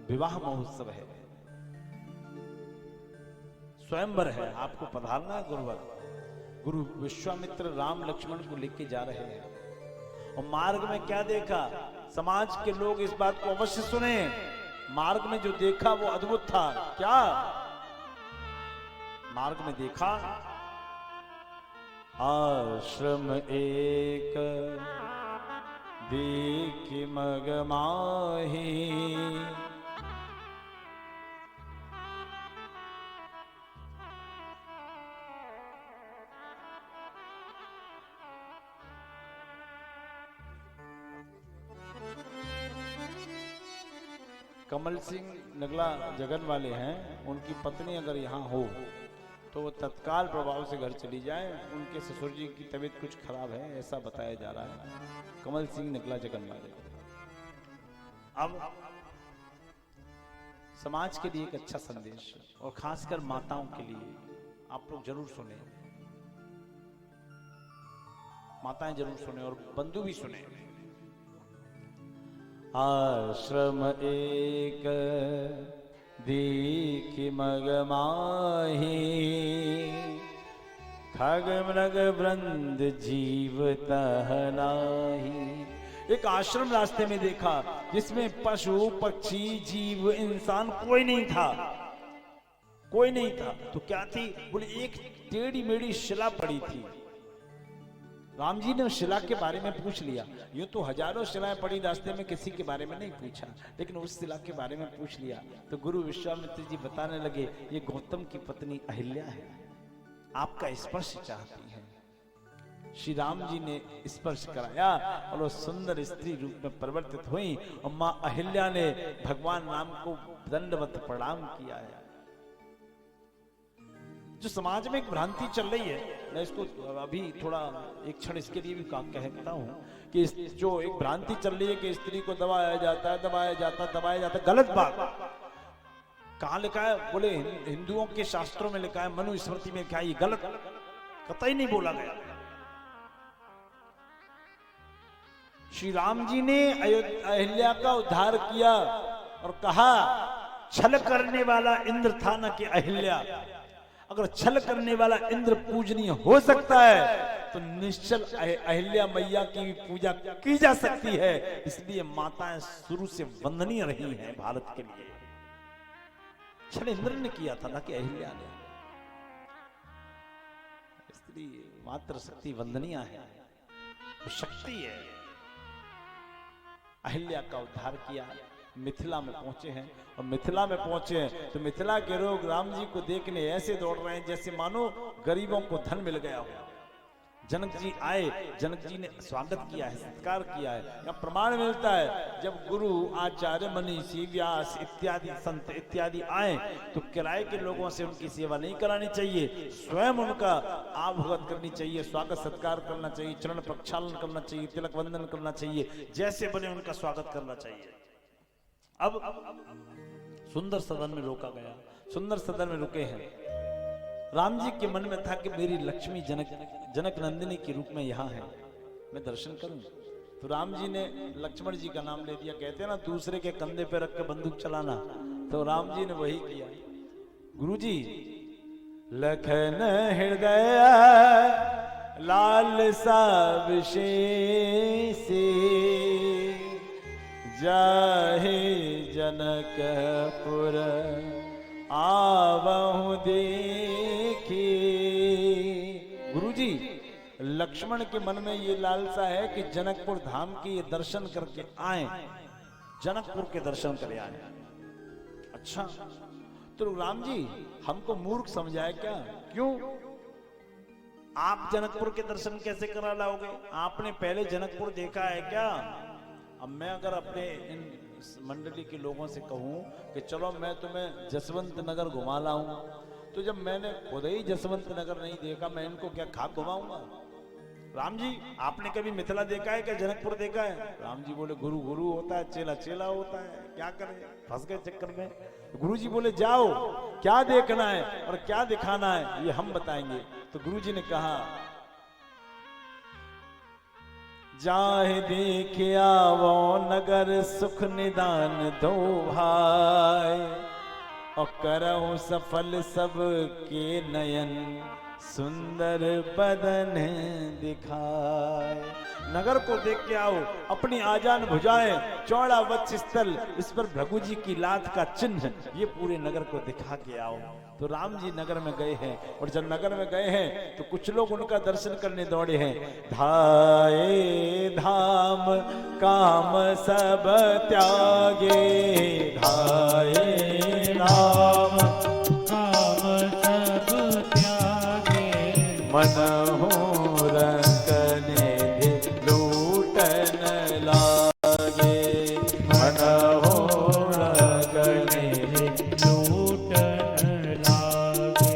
विवाह महोत्सव है, स्वयंवर है, आपको पधारना है गुरुवर। गुरु विश्वामित्र राम लक्ष्मण को लेके जा रहे हैं और मार्ग में क्या देखा, समाज के लोग इस बात को अवश्य सुने। मार्ग में जो देखा वो अद्भुत था। क्या मार्ग में देखा, आश्रम एक देख मग माही, कमल सिंह नगला जगन वाले हैं, उनकी पत्नी अगर यहाँ हो तो वो तत्काल प्रभाव से घर चली जाए। उनके ससुर जी की तबीयत कुछ खराब है, ऐसा बताया जा रहा है। कमल सिंह नगला जगन वाले। अब समाज के लिए एक अच्छा संदेश, और खासकर माताओं के लिए आप लोग जरूर सुने, माताएं जरूर सुने और बंधु भी सुने। आश्रम एक दीख मग माही, खग मृग वृंद जीव तहनाही। एक आश्रम रास्ते में देखा जिसमें पशु पक्षी जीव इंसान कोई नहीं था, कोई नहीं था। तो क्या थी, बोले एक टेढ़ी मेढ़ी शिला पड़ी थी। राम जी ने शिला के बारे में पूछ लिया। यूं तो हजारों शिलाएं पड़ी रास्ते में, किसी के बारे में नहीं पूछा, लेकिन उस शिला के बारे में पूछ लिया। तो गुरु विश्वामित्र जी बताने लगे, ये गौतम की पत्नी अहिल्या है, आपका स्पर्श चाहती है। श्री राम जी ने स्पर्श कराया और वो सुंदर स्त्री रूप में परिवर्तित हुई और मां अहिल्या ने भगवान राम को दंडवत प्रणाम किया है। जो समाज में एक भ्रांति चल रही है, मैं इसको अभी थोड़ा एक क्षण इसके लिए भी कहता हूं कि जो एक भ्रांति चल रही है कि स्त्री को दबाया जाता है, दबाया जाता है, गलत बात। कहां लिखा है, बोले हिंदुओं के शास्त्रों में लिखा है, मनुस्मृति में क्या, ये गलत कतई नहीं बोला गया। श्री राम जी ने अहिल्या का उद्धार किया और कहा, छल करने वाला इंद्र था न कि अहिल्या। अगर छल करने वाला इंद्र पूजनीय हो सकता है तो निश्चल अहिल्या मैया की भी पूजा की जा सकती है। इसलिए माताएं शुरू से वंदनीय रही हैं भारत के लिए। छल इंद्र ने किया था ना कि अहिल्या ने। स्त्री मात्र शक्ति वंदनीय है, वो शक्ति है। अहिल्या का उद्धार किया, मिथिला में पहुंचे हैं और मिथिला में पहुंचे हैं तो मिथिला के लोग राम जी को देखने ऐसे दौड़ रहे हैं जैसे मानो गरीबों को धन मिल गया हो। जनक जी आए, जनक जी ने स्वागत किया है, सत्कार किया है। यहाँ प्रमाण मिलता है, जब गुरु आचार्य मनीषी व्यास इत्यादि संत इत्यादि आए तो किराए के लोगों से उनकी सेवा नहीं करानी चाहिए, स्वयं उनका आवभगत करनी चाहिए, स्वागत सत्कार करना चाहिए, चरण प्रक्षालन करना चाहिए, तिलक वंदन करना चाहिए, जैसे बने उनका स्वागत करना चाहिए। अब सुंदर सदन में रोका गया, सुंदर सदन में रुके हैं। राम जी के मन में था कि मेरी लक्ष्मी जनक नंदिनी के रूप में यहाँ है, मैं दर्शन करूं। तो राम जी ने लक्ष्मण जी का नाम ले दिया। कहते हैं ना, दूसरे के कंधे पे रख के बंदूक चलाना, तो राम जी ने वही किया। गुरु जी, लखन हृदय लाल सा विशेष, जाहे जनकपुर आवहु देखी। गुरुजी, लक्ष्मण के मन में ये लालसा है कि जनकपुर धाम के दर्शन करके आए, जनकपुर के दर्शन करे आए। अच्छा, तो राम जी हमको मूर्ख समझाए क्या? क्यों? आप जनकपुर के दर्शन कैसे करा लाओगे? आपने पहले जनकपुर देखा है क्या? अब मैं अगर अपने इन मंडली के लोगों से कहूं कि चलो मैं तुम्हें जसवंत नगर घुमा लाऊं, तो जब मैंने खुद ही जसवंत नगर नहीं देखा, मैं इनको क्या खाक घुमाऊंगा? राम जी, आपने कभी मिथिला देखा है क्या, जनकपुर देखा है? राम जी बोले, गुरु गुरु होता है, चेला चेला होता है, क्या करें, फंस गए चक्कर में। गुरु जी बोले, जाओ, क्या देखना है और क्या दिखाना है ये हम बताएंगे। तो गुरु जी ने कहा, जाहे देखे आवो नगर सुख निदान दो भाई, और करऊं सफल सब के नयन सुंदर बदन दिखाए। नगर को देख के आओ, अपनी आजान भुजाएं, चौड़ा वक्ष स्थल, इस पर भृगु जी की लात का चिन्ह, ये पूरे नगर को दिखा के आओ। तो राम जी नगर में गए हैं, और जब नगर में गए हैं तो कुछ लोग उनका दर्शन करने दौड़े हैं। धाये धाम काम सब त्यागे, धाये धाम काम सब त्यागे, मनहु रंगने लूटन लागे, मनहु रंगने लूटन लागे,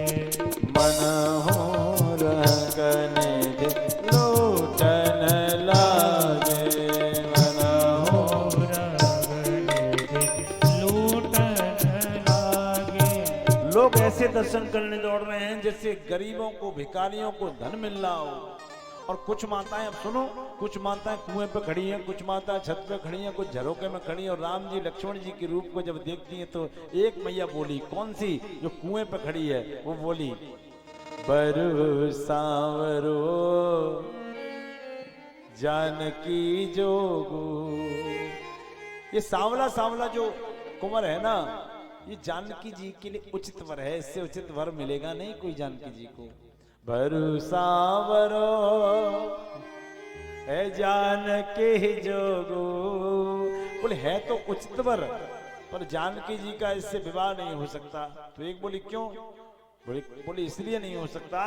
मनहु रंगने लूटन लागे, मनहु रंगने लूटन लागे। लोग ऐसे दर्शन करने दौड़ रहे हैं जैसे गरीबों को, भिखारियों को धन मिल रहा हो। और कुछ माताएं, अब सुनो, कुछ माताएं कुएं पे खड़ी हैं, कुछ माताएं छत पे खड़ी हैं, कुछ झरोके में खड़ी हैं। और राम जी लक्ष्मण जी के रूप को जब देखती हैं तो एक मैया बोली, कौन सी? जो कुएं पे खड़ी है, वो बोली, बरु सांवरो जानकी जोगू। ये सांवला सांवला जो कुंवर है ना, ये जानकी जी के लिए उचित वर है, इससे उचित वर मिलेगा नहीं कोई जानकी जी को। भरु सांवरो है जानकी जोगो, बोले है तो उचित वर, पर जानकी जी का इससे विवाह नहीं हो सकता। तो एक बोली क्यों? बोली इसलिए नहीं हो सकता,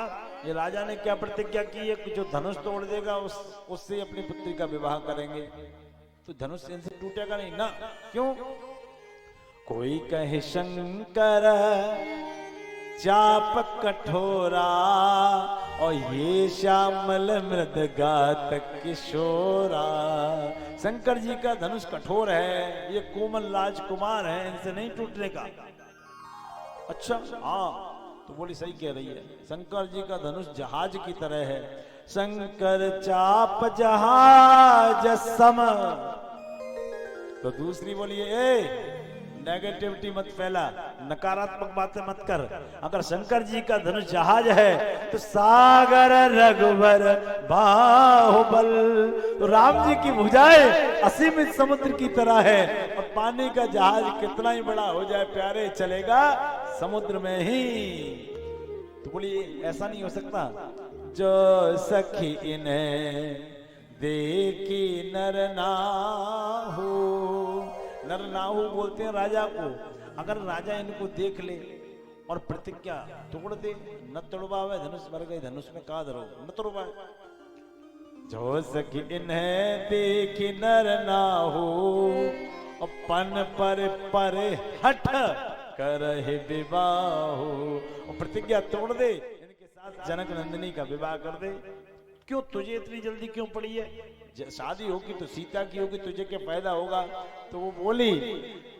ये राजा ने क्या प्रतिज्ञा की है कि जो धनुष तोड़ देगा उससे अपनी पुत्री का विवाह करेंगे। तो धनुष इनसे टूटेगा नहीं ना। क्यों? कोई कहे शंकर चाप कठोरा, और ये श्यामल मृद गात किशोरा। शंकर जी का धनुष कठोर है, ये कोमल राजकुमार है, इनसे नहीं टूटने का। अच्छा हाँ, तो बोली सही कह रही है, शंकर जी का धनुष जहाज की तरह है। शंकर चाप जहाज सम। तो दूसरी बोलिए, ए नेगेटिविटी मत फैला, नकारात्मक बातें मत कर। अगर शंकर जी का धनुष जहाज है तो सागर रघुवर बाहुबल। तो राम जी की भुजाएं असीमित समुद्र की तरह है, और पानी का जहाज कितना ही बड़ा हो जाए प्यारे, चलेगा समुद्र में ही। तो बोलिए ऐसा नहीं हो सकता। जो सखी इन्हें देखी नर नाहू, नर नाहू बोलते हैं राजा को। अगर राजा इनको देख ले और प्रतिज्ञा तोड़ दे, न तोड़वावे धनुष मर गए, धनुष में का धरो, न तोड़वाए। जो सखी इन्हें देखी नर नाहू, और पन पर हट करहि विवाह। और प्रतिज्ञा तोड़ दे, इनके साथ जनक नंदिनी का विवाह कर दे। क्यों तुझे इतनी जल्दी क्यों पड़ी है? शादी होगी तो सीता की होगी, तुझे क्या फायदा होगा? तो वो बोली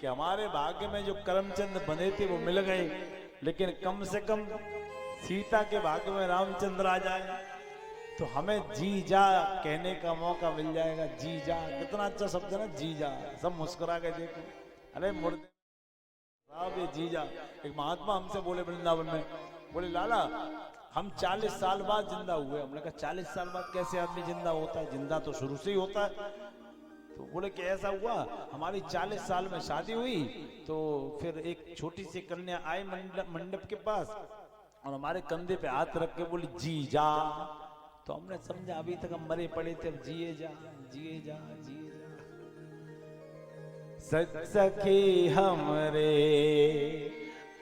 कि हमारे भाग्य में जो करमचंद बने थे वो मिल गए, लेकिन कम से कम सीता के भाग्य में रामचंद्र आ जाए तो हमें जी जा कहने का मौका मिल जाएगा। जी जा कितना अच्छा शब्द है ना, जी जा। सब मुस्कुरा के देखो, अरे मुर्दे ये जी जा। एक महात्मा हमसे बोले वृंदावन में, बोले लाला हम 40 साल बाद जिंदा हुए। हमने कहा 40 साल बाद कैसे आदमी जिंदा होता है? जिंदा तो शुरू से ही होता है। तो बोले कि ऐसा हुआ, हमारी 40 साल में शादी हुई, तो फिर एक छोटी सी कन्या आई मंडप के पास, और हमारे कंधे पे हाथ रख के बोली जी जा। तो हमने समझा अभी तक हम मरे पड़े थे, अब जिए जा जिए जा जिए जा। सच सखी हमरे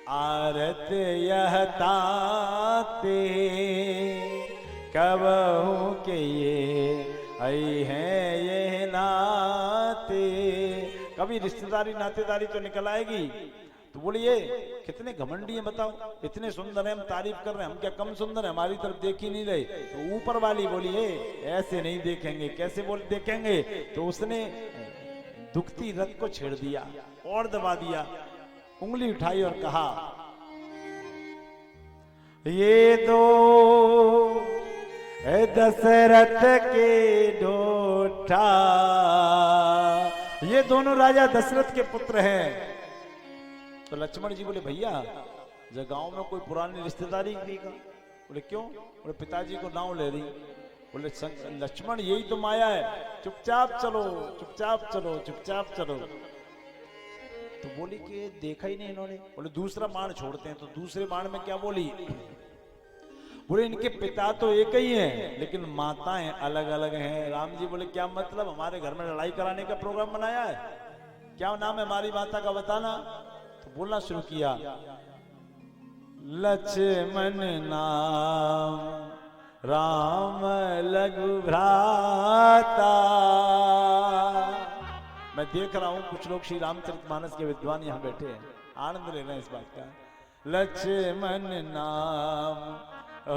आरत यह ताते, कबहू के ये आई है ये नाते। कभी रिश्तेदारी नातेदारी तो निकल आएगी। तो बोलिए कितने घमंडी हैं बताओ, इतने सुंदर हैं, हम तारीफ कर रहे हैं, हम क्या कम सुंदर है? हमारी तरफ देख ही नहीं रहे। तो ऊपर वाली बोलिए ऐसे नहीं देखेंगे। कैसे बोल देखेंगे? तो उसने दुखती रथ को छेड़ दिया और दबा दिया, उंगली उठाई और कहा ये दो है दशरथ के ढोठा। ये दोनों राजा दशरथ के पुत्र हैं। तो लक्ष्मण जी बोले भैया जब गांव में कोई पुरानी रिश्तेदारी नहीं का। बोले क्यों? बोले पिताजी को नाम ले रही। बोले लक्ष्मण यही तो माया है, चुपचाप चलो चुपचाप चलो चुपचाप चलो। तो बोली कि देखा ही नहीं इन्होंने। बोले दूसरा बाण छोड़ते हैं। तो दूसरे बाण में क्या बोली? बोले इनके पिता तो एक ही हैं लेकिन माताएं अलग अलग हैं। राम जी बोले क्या मतलब? हमारे घर में लड़ाई कराने का प्रोग्राम बनाया है? क्या नाम है हमारी माता का बताना। तो बोलना शुरू किया, लक्ष्मण नाम राम लघु भ्राता। मैं देख रहा हूं कुछ लोग श्री रामचरितमानस के विद्वान यहां बैठे हैं, आनंद ले रहे हैं इस बात का। लक्ष्मण नाम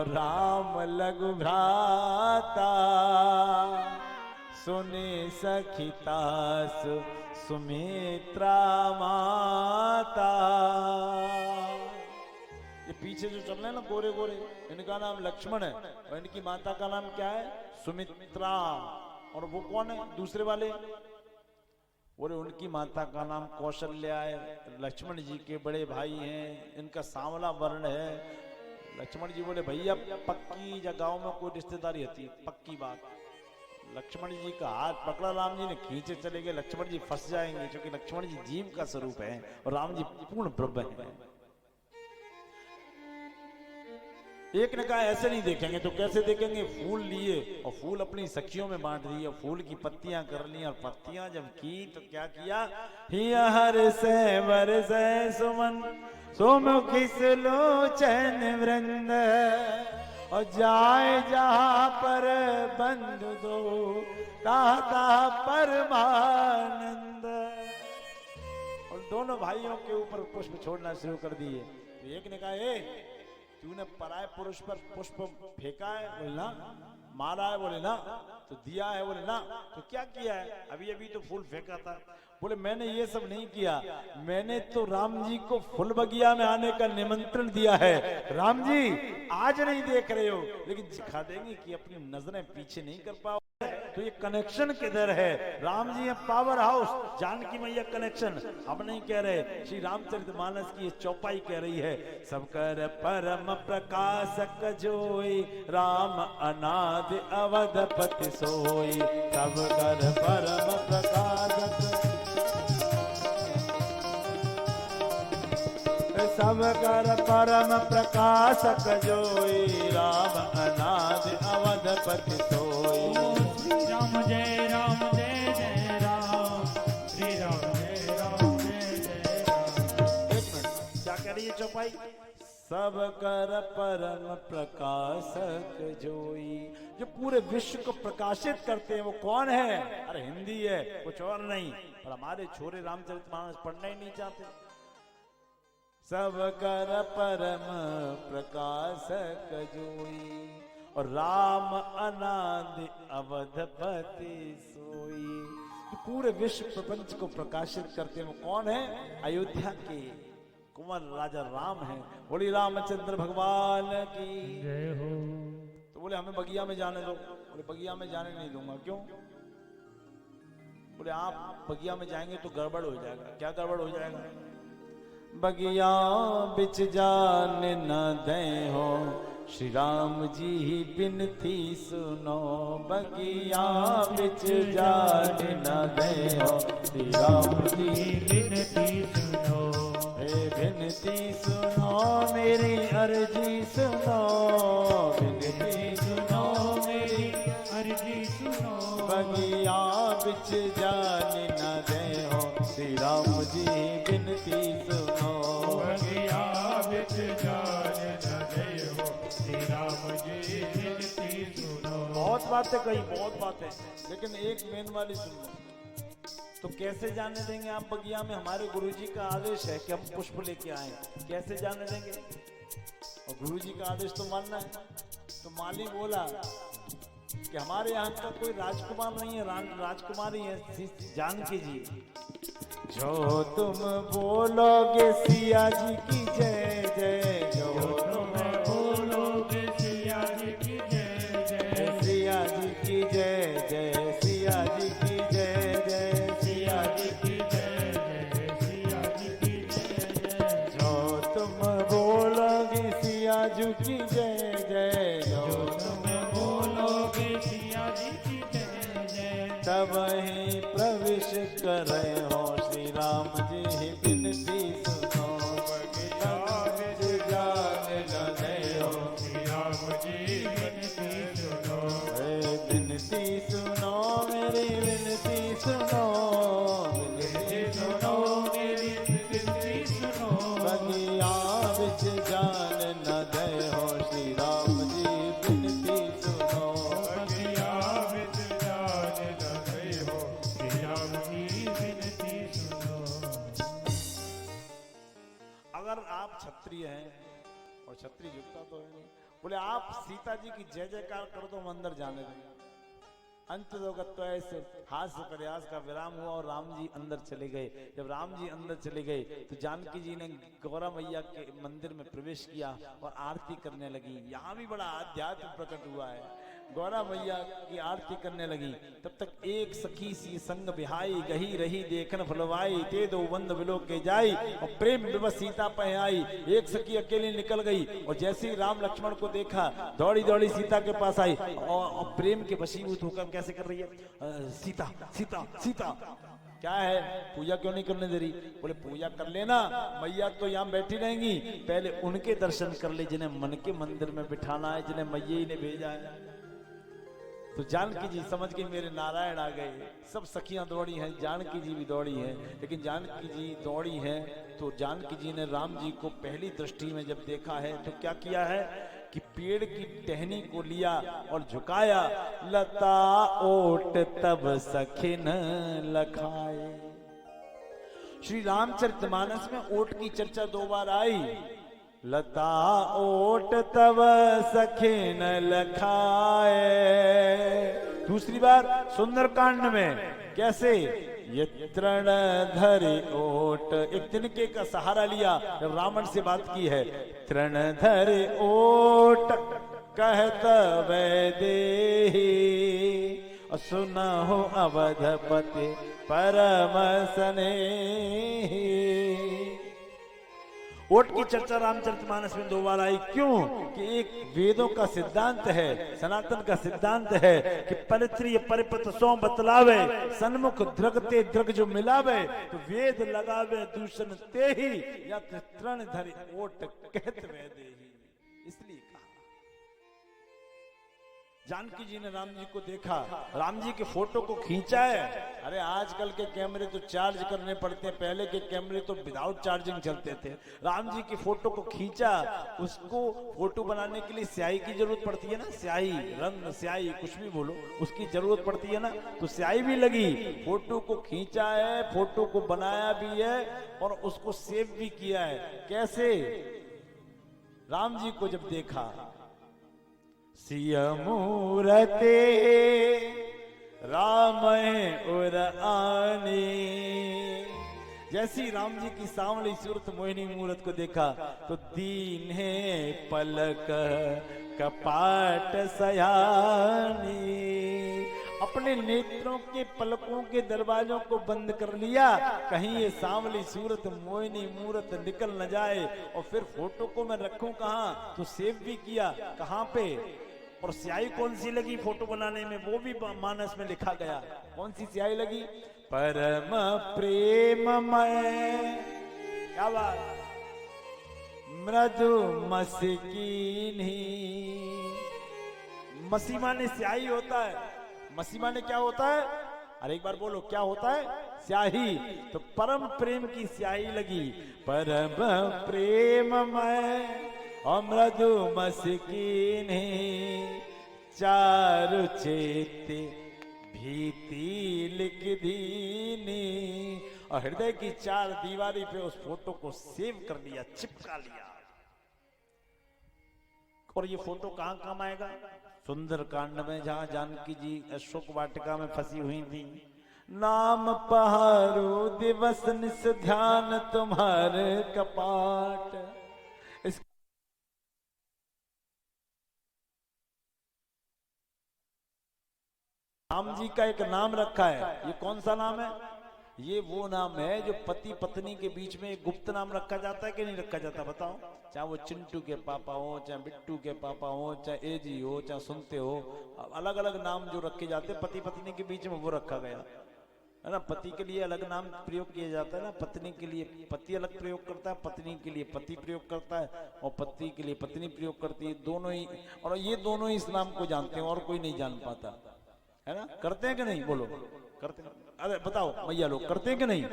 राम लघु भ्राता, सुने सखिता सुमित्रा माता। ये पीछे जो चल रहे हैं ना गोरे गोरे, इनका नाम लक्ष्मण है और इनकी माता का नाम क्या है? सुमित्रा। और वो कौन है दूसरे वाले? बोले उनकी माता का नाम कौशल्या है, लक्ष्मण जी के बड़े भाई हैं, इनका सांवला वर्ण है। लक्ष्मण जी बोले भैया पक्की जगहों में कोई रिश्तेदारी होती है, पक्की बात। लक्ष्मण जी का हाथ पकड़ा राम जी ने, खींचे चले गए। लक्ष्मण जी फंस जाएंगे क्योंकि लक्ष्मण जी जीव का स्वरूप है और राम जी पूर्ण ब्रह्म है। एक ने कहा ऐसे नहीं देखेंगे तो कैसे देखेंगे? फूल लिए और फूल अपनी सखियों में बांट दिए, फूल की पत्तियां कर ली और पत्तियां जब की तो क्या किया? हिया हर से बरसे सुमन सोमुखी सुलोचन वृंद, और जाए जहां पर बंधु दो ताता परमानंद। और दोनों भाइयों के ऊपर पुष्प छोड़ना शुरू कर दिए। तो एक ने कहा ए तूने पराये पुरुष पर पुष्प फेंका है? बोले ना। मारा है? बोले ना। तो दिया है? बोले ना। तो क्या किया है? अभी अभी तो फूल फेंका था। बोले मैंने ये सब नहीं किया, मैंने तो राम जी को फूल बगिया में आने का निमंत्रण दिया है। राम जी आज नहीं देख रहे हो लेकिन दिखा देंगे कि अपनी नजरें पीछे नहीं कर पाओ। तो ये कनेक्शन किधर है? राम जी है पावर हाउस, जानकी मैया कनेक्शन हम नहीं कह रहे, श्री रामचरितमानस की ये चौपाई कह रही है। सबकर परम प्रकाशक जोई राम अनादि अवधपति सोई। सबकर परम प्रकाशक, सबकर परम प्रकाशक जोई राम अनादि अवधपति सोई। राम जय जय राम, श्री राम जय राम। एक मिनट, क्या कह रही है चौपाई? सब कर परम प्रकाशक जोई। जो पूरे विश्व को प्रकाशित करते हैं वो कौन है? अरे हिंदी है, कुछ और नहीं। पर हमारे छोरे रामचरितमानस पढ़ना ही नहीं चाहते। सब कर परम प्रकाशक जोई और राम अनादि अवधपति सोई। पूरे विश्व प्रपंच को प्रकाशित करते हैं वो कौन है? अयोध्या के कुंवर राजा राम है। बोली रामचंद्र भगवान की जय हो। तो बोले हमें बगिया में जाने दो। बोले बगिया में जाने नहीं दूंगा। क्यों? बोले आप बगिया में जाएंगे तो गड़बड़ हो जाएगा। क्या गड़बड़ हो जाएगा? बगिया बिच जान न दे हो, श्री राम जी ही बिनती सुनो। बगिया बिच जान न दे हो, श्री राम जी बिनती सुनो। बिनती सुनो मेरी अर्जी सुनो। बिनती सुनो मेरी अर्जी सुनो। बगिया बिच जान न दे हो, श्री राम जी बिनती सुनो। बगिया बिच जान न दे हो, श्री राम जी बिनती सुनो। बहुत बातें कही, बहुत बातें, लेकिन एक मेन वाली सुन लो। तो कैसे जाने देंगे आप बगिया में? हमारे गुरुजी का आदेश है कि हम पुष्प लेके आए, कैसे जाने देंगे? और गुरुजी का आदेश तो मानना है। तो माली बोला कि हमारे यहाँ का कोई राजकुमार नहीं है, राजकुमारी है जानकी जी। जो तुम बोलोगे सिया जी की जय जय, जो तुम बोलोगे सिया जी की जय जय, जू की जय जय जो तुम बोलोगे सिया जी की जय जय, तब ही प्रवेश करे हो श्री राम जी विनती सुनो बगिया बिच जान न दयो, श्री राम जी विनती सुनो। विनती सुनो मेरी विनती सुनो, विनती सुनो मेरी विनती सुनो, बगिया बिच जान न दयो श्री राम जी विनती सुनो। बगिया बिच जान न दयो, श्री राम जी विनती सुनो। अगर आप क्षत्रिय हैं, और क्षत्रिय झुकता तो है नहीं, बोले आप सीता जी की जय जयकार करो तो हम अंदर जाने दें। अंत तो ऐसे हास्य प्रयास का विराम हुआ और राम जी अंदर चले गए। जब राम जी अंदर चले गए तो जानकी जी ने गौरा मैया के मंदिर में प्रवेश किया और आरती करने लगी। यहाँ भी बड़ा आध्यात्म प्रकट हुआ है। गौरा मैया की आरती करने लगी, तब तक एक सखी सी संग बिहाई, गही रही देखन फलवाई, ते दो बंद बिलो के जाई, और प्रेम विवश सीता पे आई। एक सखी अकेली निकल गई और जैसे ही राम लक्ष्मण को देखा दौड़ी दौड़ी सीता के पास आई और प्रेम के वशीभूत होकर कैसे कर रही है, सीता सीता सीता, क्या है पूजा क्यों नहीं करने दे रही? बोले पूजा कर लेना, मैया तो यहाँ बैठी रहेंगी, पहले उनके दर्शन कर ले जिन्हें मन के मंदिर में बिठाना है, जिन्हें मैया ही ने भेजा है। तो जानकी जी समझ के मेरे नारायण आ गए। सब सखियां दौड़ी हैं, जानकी जी भी दौड़ी है, लेकिन जानकी जी दौड़ी है तो जानकी जी ने राम जी को पहली दृष्टि में जब देखा है तो क्या किया है कि पेड़ की टहनी को लिया और झुकाया, लता ओट तब सखिन लखाए। श्री रामचरितमानस में ओट की चर्चा 2 बार आई। लता ओट तब सखिन लखाए, दूसरी बार सुंदरकांड में कैसे, ये तृण धरि ओट, एक तिनके का सहारा लिया जब रावण से बात की है। तृण धरि ओट कहत वैदेही, सुनहु अवधपति परम स्नेही। ओट की चर्चा रामचरितमानस में 2 बार आई। क्यों? कि एक वेदों का सिद्धांत है, सनातन का सिद्धांत है कि परित्रिय परिपत सो बतलावे, सन्मुख द्रगते द्रग जो मिलावे, तो वेद लगावे दूषण ते ही, या तृण धरि ओट कहत वैदेही। इसलिए कहा। जानकी जी ने राम जी को देखा, राम जी के फोटो को खींचा है। अरे आजकल के कैमरे तो चार्ज करने पड़ते हैं, पहले के कैमरे तो विदाउट चार्जिंग चलते थे। राम जी की फोटो को खींचा, उसको फोटो बनाने के लिए स्याही की जरूरत पड़ती है ना, स्याही, रंग स्याही कुछ भी बोलो, उसकी जरूरत पड़ती है ना, तो स्याही भी लगी। फोटो को खींचा है, फोटो को बनाया भी है और उसको सेव भी किया है। कैसे? राम जी को जब देखा, सिय मूरते राम उर आनी, जैसी राम जी की सांवली सूरत मोहिनी मूरत को देखा तो दीन है पलक कपाट सयानी, अपने नेत्रों के पलकों के दरवाजों को बंद कर लिया, कहीं ये सांवली सूरत मोहिनी मूरत निकल न जाए। और फिर फोटो को मैं रखूं कहां, तो सेव भी किया, कहां पे, और स्याही कौन सी लगी फोटो बनाने में, वो भी मानस में लिखा गया। कौन सी स्याही लगी? परम प्रेममय, क्या बात, मृदु मस्कीनी। मसीमा ने स्याही होता है, मसीमा ने क्या होता है? अरे एक बार बोलो, क्या होता है? स्याही। तो परम प्रेम की स्याही लगी, परम प्रेममय अमृदु मस्कीनी, चारु चेते भीति लिख दीनी। और हृदय की 4 दीवारी पे उस फोटो को सेव कर लिया, चिपका लिया। और ये फोटो कहां काम आएगा? सुंदरकांड में, जहां जानकी जी अशोक वाटिका में फंसी हुई थी। नाम पहारो दिवस निस ध्यान तुम्हारे कपाट, इस राम जी का एक नाम रखा है। ये कौन सा नाम है? ये वो नाम है जो पति पत्नी के बीच में एक गुप्त नाम रखा जाता है कि नहीं रखा जाता, बताओ। चाहे वो चिंटू के पापा हो, चाहे बिट्टू के पापा हो, चाहे एजी हो, चाहे सुनते हो, अलग अलग नाम जो रखे जाते हैं पति पत्नी के बीच में, वो रखा गया है ना। पति के लिए अलग नाम प्रयोग किया जाता है ना, पत्नी के लिए पति अलग प्रयोग करता है, पत्नी के लिए पति प्रयोग करता है, और पति के लिए पत्नी प्रयोग करती है, दोनों ही। और ये दोनों ही इस नाम को जानते हैं और कोई नहीं जान पाता, है ना। करते हैं कि नहीं, बोलो करते हैं? अरे बताओ भैया, लोग करते हैं कि नहीं?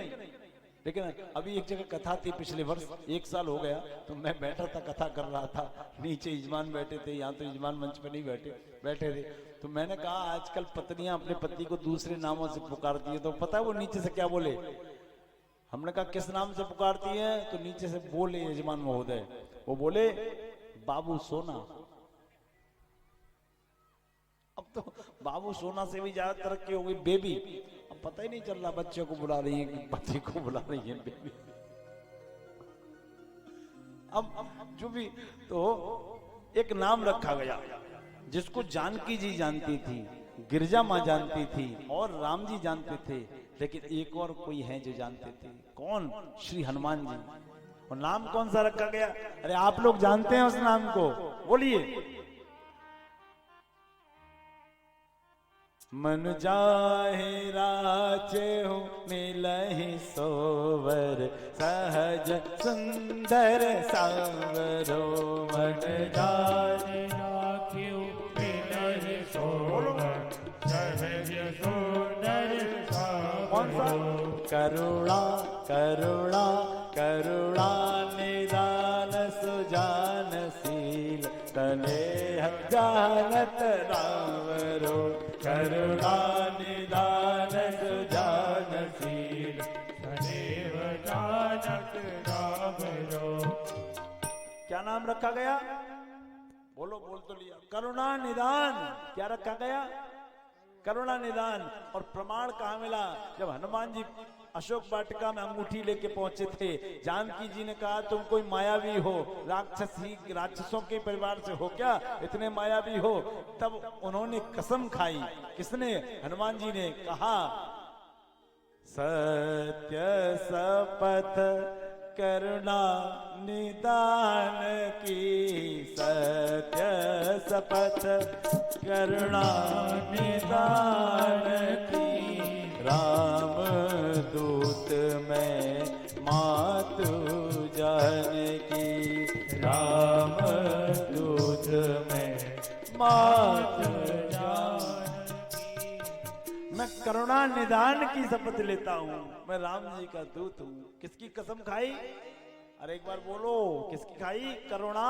लेकिन अभी एक जगह कथा थी पिछले वर्ष, 1 साल हो गया, तो मैं बैठा था कथा कर रहा था, नीचे यजमान बैठे थे, यहाँ तो यजमान मंच पे नहीं बैठे थे। तो मैंने कहा आजकल पत्नियां अपने पति को दूसरे नामों से पुकारती है, तो पता है वो नीचे से क्या बोले? हमने कहा किस नाम से पुकारती है? तो नीचे से बोले यजमान महोदय, वो बोले बाबू सोना। अब तो बाबू सोना से भी ज्यादा तरक्की हो गई बेबी। अब पता ही नहीं चल रहा बच्चे को बुला रही है कि पति को बुला रही है बेबी। अब जो भी, तो एक नाम रखा गया जिसको जानकी जी जानती थी, गिरजा माँ जानती थी और राम जी जानते थे, लेकिन एक और कोई है जो जानते थे। कौन? श्री हनुमान जी। और नाम कौन सा रखा गया? अरे आप लोग जानते हैं उस नाम को, बोलिए। मन जाहे राचे हो मिलहि सोवर, सहज सुंदर सावरो। मन जाहे राख्यो मिलहि सोवर, सहज सुंदर सावरो। करुणा करुणा करुणा निदान सुजानशील, तलेह जानत रावरो। करुणा निदान सुजानशील, सदैव जानत रावरो। क्या नाम रखा गया? बोलो, बोल तो लिया। करुणा निदान। क्या रखा गया? करुणा निदान। और प्रमाण कहाँ मिला? जब हनुमान जी अशोक वाटिका में अंगूठी लेके पहुंचे थे, जानकी जी ने कहा तुम कोई मायावी हो, राक्षसों के परिवार से हो क्या, इतने मायावी हो? तब उन्होंने कसम खाई। किसने? हनुमान जी ने कहा सत्य शपथ करुणा निदान की, सत्य शपथ करुणा निदान की। राम दूत में मातु जानकी, राम दूत में मातु जानकी। मैं करुणा निदान की शपथ लेता हूँ, मैं राम जी का दूत हूँ। किसकी कसम खाई? अरे एक बार बोलो, किसकी खाई? करुणा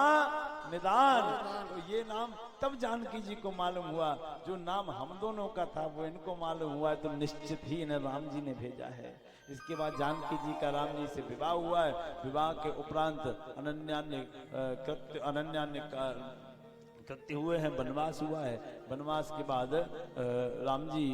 निदान। तो ये नाम तब जानकी जी को मालूम हुआ, जो नाम हम दोनों का था वो इनको मालूम हुआ, तो निश्चित ही इन्हें राम जी ने भेजा है। इसके बाद जानकी जी का राम जी से विवाह हुआ है। विवाह के उपरांत अनन्या कृत्य हुए हैं, वनवास हुआ है। वनवास के बाद राम जी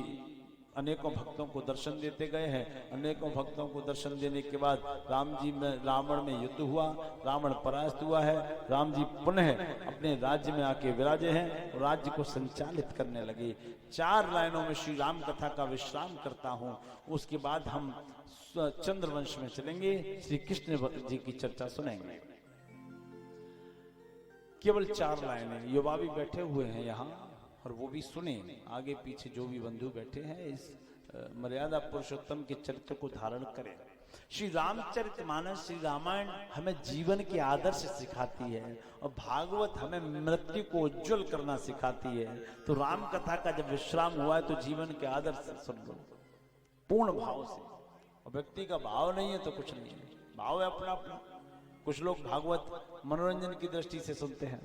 अनेकों भक्तों को दर्शन देते गए हैं। अनेकों भक्तों को दर्शन देने के बाद राम जी में रावण में युद्ध हुआ, रावण परास्त हुआ है। राम जी पुनः अपने राज्य में आके विराजे हैं और राज्य को संचालित करने लगे। 4 लाइनों में श्री राम कथा का विश्राम करता हूँ, उसके बाद हम चंद्रवंश में चलेंगे, श्री कृष्ण जी की चर्चा सुनेंगे। केवल 4 लाइनें, युवा भी बैठे हुए हैं यहाँ और वो भी सुने, आगे पीछे जो भी बंधु बैठे हैं इस मर्यादा पुरुषोत्तम के चरित्र को धारण करें। श्री रामचरितमानस, श्री रामायण हमें जीवन के आदर्श सिखाती है और भागवत हमें मृत्यु को उज्जवल करना सिखाती है। तो राम कथा का जब विश्राम हुआ है तो जीवन के आदर्श सुन लो पूर्ण भाव से। और व्यक्ति का भाव नहीं है तो कुछ नहीं है, भाव है अपना अपना। कुछ लोग भागवत मनोरंजन की दृष्टि से सुनते हैं,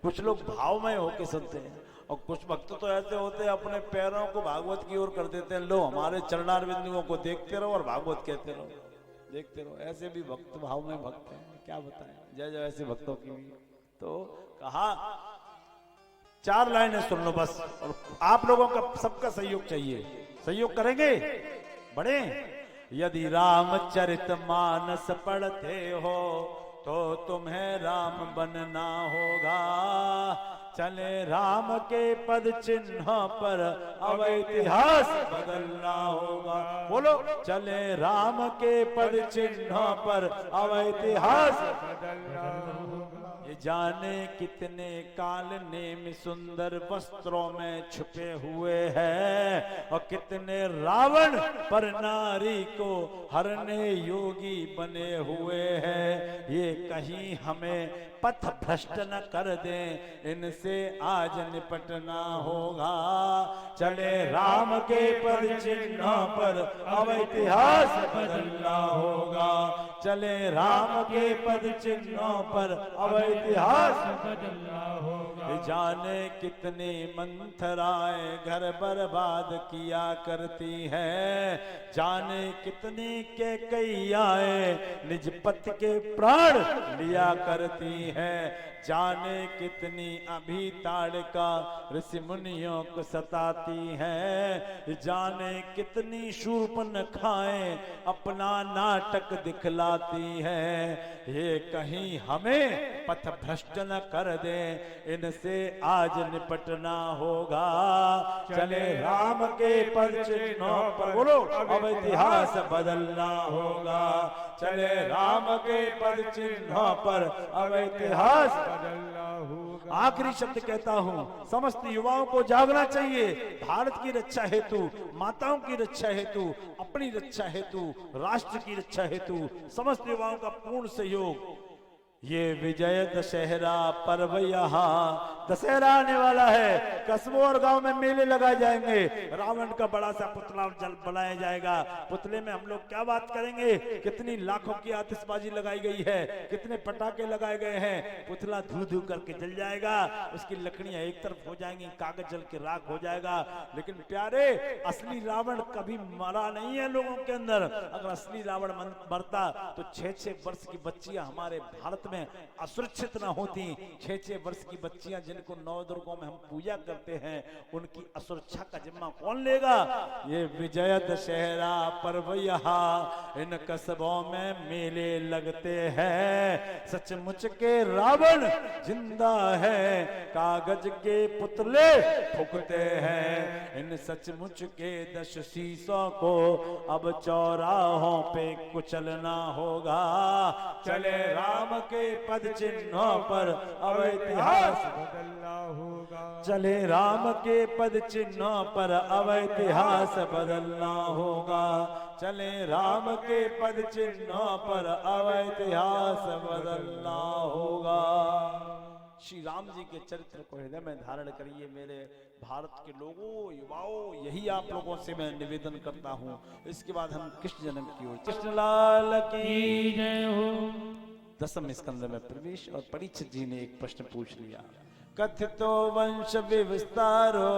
कुछ लोग भावमय होकर सुनते हैं, और कुछ भक्त तो ऐसे होते हैं अपने पैरों को भागवत की ओर कर देते हैं। लो हमारे चरणार बिंदुओं को देखते रहो और भागवत कहते रहो, देखते रहो। ऐसे भी भक्त भाव में भक्त हैं, क्या बताएं। जय जय ऐसे भक्तों की भी। तो कहा 4 लाइनें सुन लो बस, और आप लोगों का सबका सहयोग चाहिए। सहयोग करेंगे बड़े। यदि रामचरित मानस पढ़ते हो तो तुम्हें राम बनना होगा। चले राम के पद चिन्ह पर अब इतिहास बदलना होगा। बोलो, चले राम के पद चिन्ह पर अब इतिहास बदलना होगा। ये जाने कितने काल नेम सुंदर वस्त्रों में छुपे हुए हैं, और कितने रावण पर नारी को हरने योगी बने हुए हैं। ये कहीं हमें पथ भ्रष्ट न कर दें, इनसे आज निपटना होगा। चले राम के पद चिन्ह पर अब इतिहास बदलना होगा। चले राम के पद चिन्हों पर अब इतिहास बदलना होगा। जाने कितनी मंथराएं घर बर्बाद किया करती हैं, जाने कितनी के कैयाएं निज पति के प्राण लिया करती हैं, जाने कितनी अभी ताड़का ऋषि मुनियों को सताती हैं, जाने कितनी शूर्पणखाएं अपना नाटक दिखलाती हैं। ये कहीं हमें पथ भ्रष्ट न कर दे, इनसे आज निपटना होगा। चले राम के पद चिन्हों पर, बोलो, अब इतिहास बदलना होगा। चले राम के पद चिन्हों पर अब इतिहास बदलना होगा। आखिरी शब्द कहता हूं, समस्त युवाओं को जागना चाहिए। भारत की रक्षा हेतु, माताओं की रक्षा हेतु, अपनी रक्षा हेतु, राष्ट्र की रक्षा हेतु समस्त युवाओं का पूर्ण सहयोग। ये विजय दशहरा पर्व यहाँ, दशहरा आने वाला है। कस्बों और गांव में मेले लगाए जाएंगे, रावण का बड़ा सा पुतला जल बनाया जाएगा। पुतले में हम लोग क्या बात करेंगे, कितनी लाखों की आतिशबाजी लगाई गई है, कितने पटाखे लगाए गए हैं। पुतला धू धू करके जल जाएगा, उसकी लकड़ियां एक तरफ हो जाएंगी, कागज जल के राख हो जाएगा। लेकिन प्यारे, असली रावण कभी मरा नहीं है लोगों के अंदर। अगर असली रावण मरता तो 6-6 वर्ष की बच्चियां हमारे भारत में असुरक्षित ना होती। 6-6 वर्ष की बच्चियां जिनको 9 दुर्गों में हम पूजा करते हैं, उनकी असुरक्षा का जिम्मा कौन लेगा। ये विजय दशहरा पर्व यहाँ इन कस्बों में मेले लगते हैं। सचमुच के रावण जिंदा है, कागज के पुतले फूकते हैं। इन सचमुच के 10 शीशों को अब चौराहों पे कुचलना होगा। चले राम के पद चिन्हों पर अब इतिहास बदलना होगा। चले राम के पद चिन्हों पर अब इतिहास बदलना होगा। चले राम के पद चिन्हों पर अब इतिहास बदलना होगा। श्री राम जी के चरित्र को हृदय में धारण करिए। मेरे भारत के लोगों, युवाओं, यही आप लोगों से मैं निवेदन करता हूँ। इसके बाद हम कृष्ण जन्म की ओर। कृष्ण लाल की जय हो। 10वें स्कंद में प्रवेश। और परीक्षित जी ने एक प्रश्न पूछ लिया, कथितो वंश विस्तारो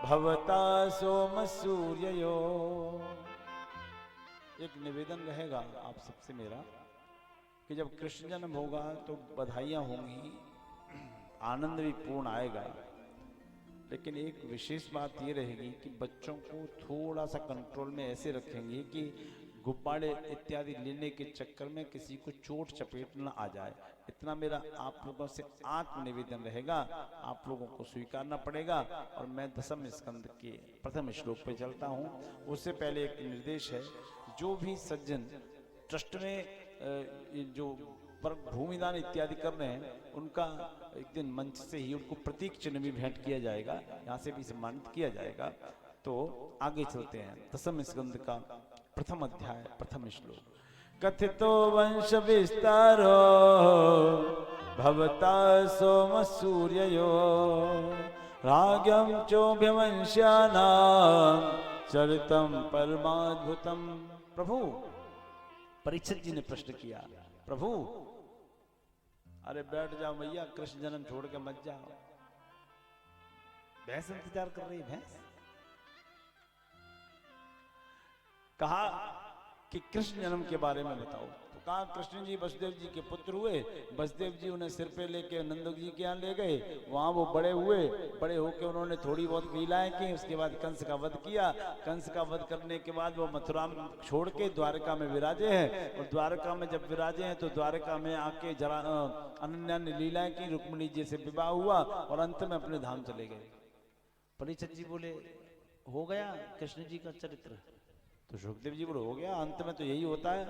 भवता सोम सूर्यो। एक निवेदन रहेगा आप सबसे मेरा कि जब कृष्ण जन्म होगा तो बधाइयां होंगी, आनंद भी पूर्ण आएगा। लेकिन एक विशेष बात ये रहेगी कि बच्चों को थोड़ा सा कंट्रोल में ऐसे रखेंगे कि गुब्बारे इत्यादि लेने के चक्कर में किसी को चोट चपेट न आ जाए। इतना मेरा आप लोगों से आत्म निवेदन रहेगा, आप लोगों को स्वीकारना पड़ेगा। और मैं 10वें स्कंद के प्रथम श्लोक पे चलता हूँ। उससे पहले एक निर्देश है, जो भी सज्जन ट्रस्ट में जो भूमिदान इत्यादि कर रहे हैं, उनका एक दिन मंच से ही उनको प्रतीक चिन्ह भी भेंट किया जाएगा, यहाँ से भी सम्मानित किया जाएगा। तो आगे चलते हैं। 10वें स्कंद का प्रथम अध्याय प्रथम श्लोक। कथितो वंश विस्तारो भवता सोम सूर्यो राज्ञं चोभ्यवंश्यानां चरितं परमाद्भुतम्। प्रभु, परीक्षित जी ने प्रश्न किया, प्रभु अरे बैठ जाओ भैया, कृष्ण जन्म छोड़ के मत जाओ। भैंस इंतजार कर रही है। भैंस कहा कि कृष्ण जन्म के बारे में बताओ। तो कहा कृष्ण जी वसुदेव जी के पुत्र हुए। वसुदेव जी उन्हें सिर पे लेके नंद जी के यहाँ ले गए। वहां वो बड़े हुए, बड़े होके उन्होंने थोड़ी बहुत लीलाएं की। उसके बाद कंस का वध किया। कंस का वध करने के बाद वो मथुरा में छोड़ के द्वारका में विराजे हैं। और द्वारका में जब विराजे हैं तो द्वारका में आके जरा अनन्या ने लीलाएं की, रुक्मिणी जी से विवाह हुआ और अंत में अपने धाम चले गए। परीक्षित जी बोले हो गया कृष्ण जी का चरित्र? तो सुखदेव जी बोले हो गया, अंत में तो यही होता है।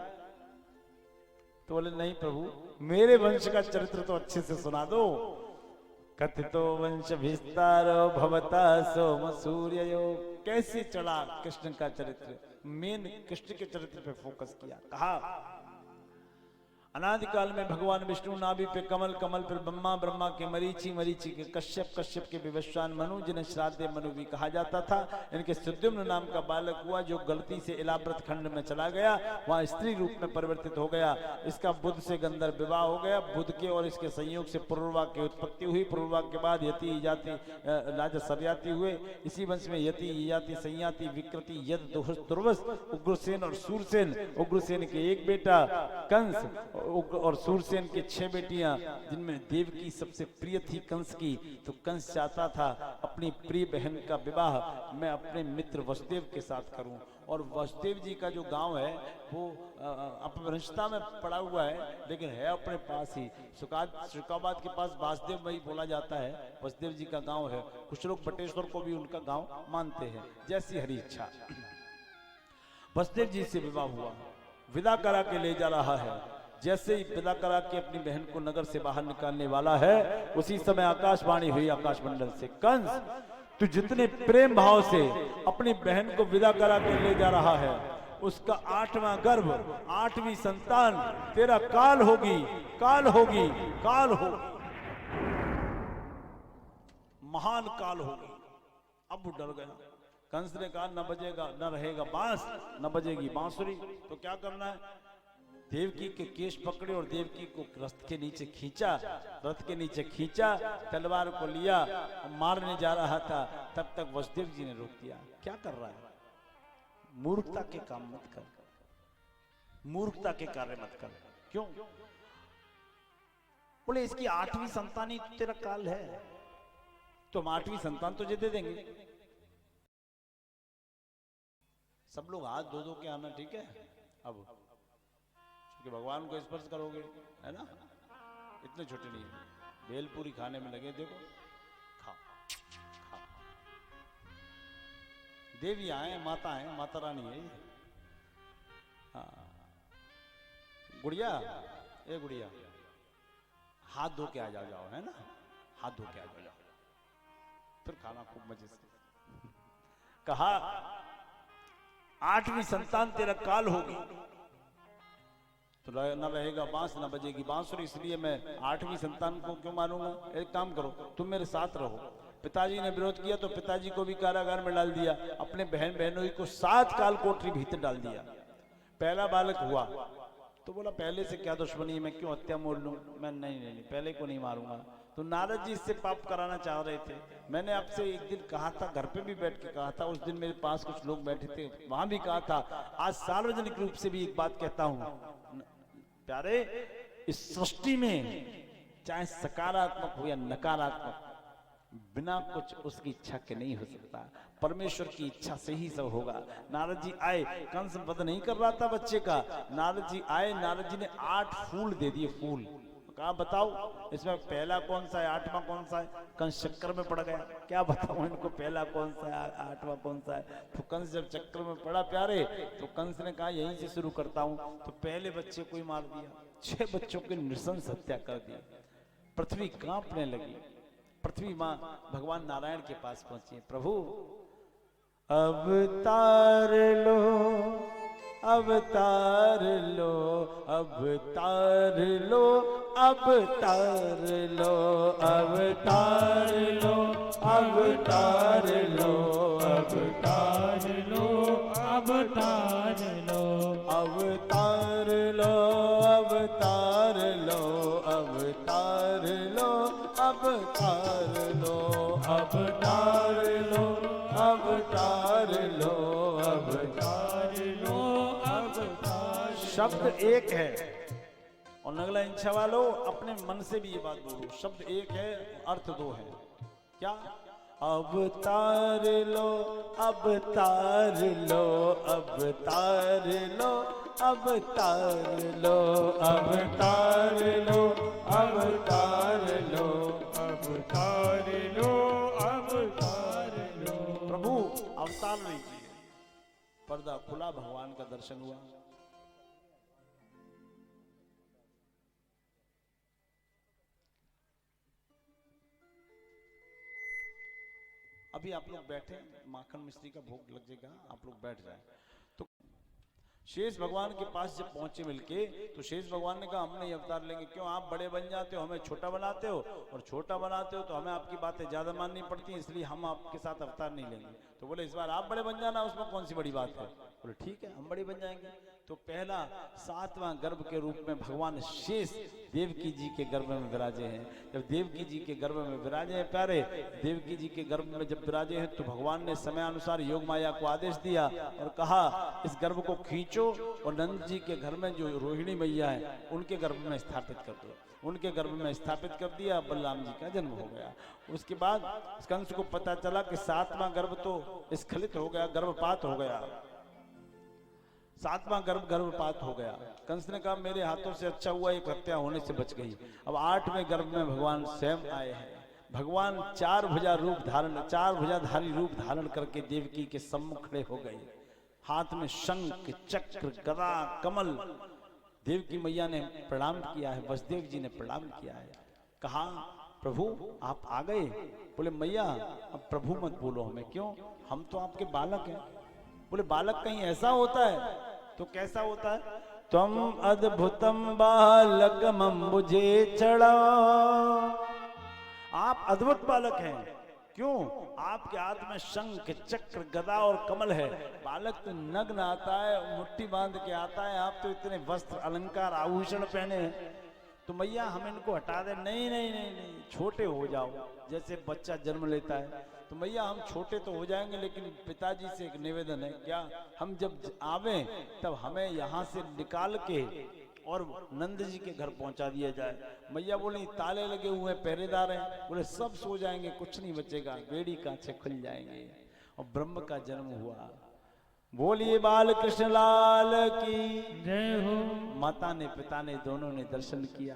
तो बोले नहीं प्रभु, मेरे वंश का चरित्र तो अच्छे से सुना दो। कथितो वंश विस्तारो भवता सोम सूर्यो। कैसे चला कृष्ण का चरित्र? मेन कृष्ण के चरित्र पे फोकस किया। कहा अनादिकाल में भगवान विष्णु नाभि पे कमल, कमल पर ब्रह्मा, ब्रह्मा के मरीचि, मरीचि के कश्यप, कश्यप के विवस्वान मनु, जिन्हें श्राद्ध मनु भी कहा जाता था। इनके सुद्युम्न नाम का बालक हुआ जो गलती से इलाव्रत खंड में चला गया, वहां स्त्री रूप में परिवर्तित हो गया। इसका बुध से गंधर्व विवाह हो गया। बुध के और इसके संयोग से पुरुरवा की उत्पत्ति हुई। पुरुरवा के बाद यति, जाति, राजा सब्याति हुए। इसी वंश में यति, याति, संयाति, विकृति, यद, दुर्वस, उग्रसेन और सूरसेन। उग्रसेन के एक बेटा कंस और सूरसेन के 6 बेटियां, जिनमें देवकी सबसे प्रिय थी कंस की। तो कंस चाहता था अपनी प्रिय बहन का विवाह मैं अपने मित्र वसुदेव के साथ करूं। और वसुदेव जी का जो गांव है वो अपभ्रंशता में पड़ा हुआ है, लेकिन है अपने पास ही। शुकाबाद के पास वासुदेव वही बोला जाता है, वसुदेव जी का गांव है। कुछ लोग बटेश्वर को भी उनका गांव मानते हैं, जैसी हरी इच्छा। वसुदेव जी से विवाह हुआ, विदा करा के ले जा रहा है। जैसे ही विदा करा के अपनी बहन को नगर से बाहर निकालने वाला है, उसी समय आकाशवाणी हुई आकाश मंडल से, कंस तू जितने प्रेम भाव से अपनी बहन को विदा करा के ले जा रहा है, उसका 8वां गर्भ, 8वीं संतान तेरा काल होगी, काल होगी, काल होगी, महान काल होगी। अब वो डर गया। कंस ने कहा न बजेगा, न रहेगा बांस, न बजेगी बांसुरी। तो क्या करना है? देवकी के केश पकड़े और देवकी को रथ के नीचे खींचा, रथ के नीचे खींचा, तलवार को लिया और मारने जा रहा था। तब तक वसुदेव जी ने रोक दिया। क्या कर रहा है? मूर्खता के काम मत कर, मूर्खता के कार्य मत कर। क्यों? बोले इसकी 8वीं संतान ही तेरा काल है, तो हम 8वीं संतान तुझे दे देंगे। सब लोग हाथ धो के आना, ठीक है? अब कि भगवान को स्पर्श करोगे, है ना? इतने छोटे नहीं है। भेलपूरी खाने में लगे, देखो खाओ खाओ। देवियां हैं, माता है, माता रानी है। हाँ गुड़िया, ए गुड़िया हाथ धो के आ जाओ, है ना? हाथ धो के आ जाओ, फिर खाना खूब मजे से। कहा 8वीं संतान तेरा काल होगी, तो न रहेगा बांस, न बजेगी बांसुरी। इसलिए मैं 8वीं संतान को क्यों मानूंगा? एक काम करो, तुम मेरे साथ रहो। पिताजी ने विरोध किया तो पिताजी को भी कारागार में डाल दिया। अपने बहन बहनोई को 7 काल कोठरी भीतर डाल दिया। पहला बालक हुआ तो बोला पहले से क्या दुश्मनी, मैं क्यों हत्या मोल लूं? मैं नहीं, पहले को नहीं मारूंगा। तो नारद जी इससे पाप कराना चाह रहे थे। मैंने आपसे एक दिन कहा था, घर पे भी बैठ के कहा था, उस दिन मेरे पास कुछ लोग बैठे थे, वहां भी कहा था। आज सार्वजनिक रूप से भी एक बात कहता हूं, प्यारे, इस सृष्टि में चाहे सकारात्मक हो या नकारात्मक, बिना कुछ उसकी इच्छा के नहीं हो सकता। परमेश्वर की इच्छा से ही सब होगा। नारद जी आए, कंस वध नहीं कर रहा था बच्चे का। नारद जी आए, नारद जी ने 8 फूल दे दिए। फूल कहा बताओ इसमें पहला कौन सा है, 8वां कौन सा है? कंस चक्कर में पड़ गया। क्या बताऊं इनको पहला कौन सा है, 8वां कौन सा है? तो कंस जब चक्कर में पड़ा प्यारे, तो कंस ने कहा यहीं से शुरू करता हूं। तो पहले बच्चे को ही मार दिया, 6 बच्चों की नृशंस हत्या कर दी। पृथ्वी कांपने लगी। पृथ्वी मां भगवान नारायण के पास पहुंची, प्रभु अवतार लो, अवतार लो, अवतार लो, अवतार लो, अवतार लो, अवतार लो, अवतार लो, अवतार लो, अवतार लो, अवतार लो, अवतार लो, अवतार लो, अवतार लो, अवतार लो, अवतार लो, अवतार। शब्द शब्द एक है। और नगला इच्छा वालों अपने मन से भी ये बात बोलो, शब्द एक है, अर्थ दो है। क्या? अवतार लो, अवतार लो, अवतार लो, अवतार लो, अवतार लो, अवतार लो, अवतार लो, अवतार लो। प्रभु अवतार लीजिए। पर्दा खुला, भगवान का दर्शन हुआ। अभी आप लोग बैठे, माखन मिश्री का भोग लग जाएगा, आप लोग बैठ जाए। तो शेष भगवान के पास जब पहुंचे मिलके, तो शेष भगवान ने कहा हम नहीं अवतार लेंगे। क्यों? आप बड़े बन जाते हो, हमें छोटा बनाते हो, और छोटा बनाते हो तो हमें आपकी बातें ज्यादा माननी पड़ती हैं, इसलिए हम आपके साथ अवतार नहीं लेंगे। तो बोले इस बार आप बड़े बन जाना, उसमें कौन सी बड़ी बात है। बोले ठीक है, हम बड़े बन जाएंगे। तो पहला 7वां गर्भ के रूप में भगवान शेष देवकी जी के गर्भ में विराजे हैं। जब देवकी जी के गर्भ में विराजे हैं प्यारे, देवकी जी के गर्भ में जब विराजे हैं, तो भगवान ने समय अनुसार योग माया को आदेश दिया और कहा इस गर्भ को खींचो और नंद जी के घर में जो रोहिणी मैया है उनके गर्भ में स्थापित कर दो। उनके गर्भ में स्थापित कर दिया, बलराम जी का जन्म हो गया। उसके बाद कंस को पता चला कि 7वां गर्भ तो स्खलित हो गया, गर्भपात हो गया। 7वां गर्भपात हो गया। कंस ने कहा मेरे हाथों से अच्छा हुआ एक हत्या होने से बच गई। अब 8वें गर्भ में भगवान स्वयं आए हैं। भगवान 4 भुजाधारी रूप धारण करके देवकी के सम्मुख खड़े हो गए। हाथ में शंख, चक्र, गदा, कमल। देवकी मैया ने प्रणाम किया है, वसुदेव जी ने प्रणाम किया है। कहा प्रभु आप आ गए। बोले मैया अब प्रभु मत बोलो हमें। क्यों? हम तो आपके बालक हैं। बोले बालक कहीं ऐसा होता है? तो कैसा होता है? त्वम अद्भुतम बालकमं मुझे चढ़ा। आप अद्भुत बालक हैं। क्यों? आपके हाथ में शंख, चक्र, गदा और कमल है। बालक तो नग्न आता है, मुट्ठी बांध के आता है, आप तो इतने वस्त्र, अलंकार, आभूषण पहने हैं। तो मैया हम इनको हटा दे। नहीं नहीं नहीं नहीं, छोटे हो जाओ। जैसे बच्चा जन्म लेता है तो मैया हम छोटे तो हो जाएंगे, लेकिन पिताजी से एक निवेदन है। क्या? हम जब आवे तब हमें यहाँ से निकाल के और नंद जी के घर पहुंचा दिया जाए। मैया बोली ताले लगे हुए हैं, पहरेदार हैं। बोले सब सो जाएंगे, कुछ नहीं बचेगा, बेड़ी कांचे खुल जाएंगे। और ब्रह्म का जन्म हुआ। बोलिए बाल कृष्ण लाल की जय हो। माता ने पिता ने दोनों ने दर्शन किया।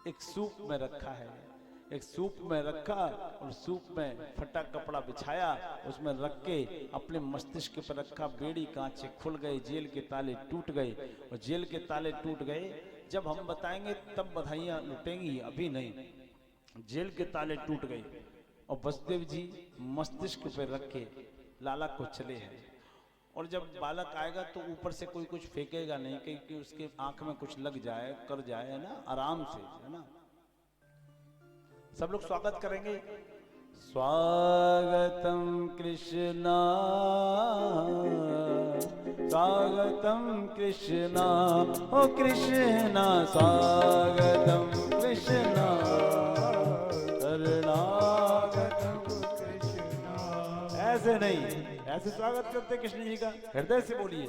एक सूप में रखा है, एक सूप में रखा और सूप में फटा कपड़ा बिछाया, उसमें रख के अपने मस्तिष्क पर रखा। बेड़ी कांचे खुल गए, जेल के ताले टूट गए। और जेल के ताले टूट गए जब हम बताएंगे तब बधाइयां लुटेंगी, अभी नहीं। जेल के ताले टूट गए और वसुदेव जी मस्तिष्क पर रख के लाला को चले हैं। और जब बालक आएगा तो ऊपर से कोई कुछ फेंकेगा नहीं, क्योंकि उसके आंख में कुछ लग जाए, कर जाए, है ना, आराम से, है ना। सब लोग स्वागत करेंगे। स्वागतम कृष्णा, स्वागतम कृष्णा, ओ कृष्णा स्वागतम कृष्णा, शरणागतम कृष्णा। ऐसे नहीं, ऐसे स्वागत करते कृष्ण जी का, हृदय से बोलिए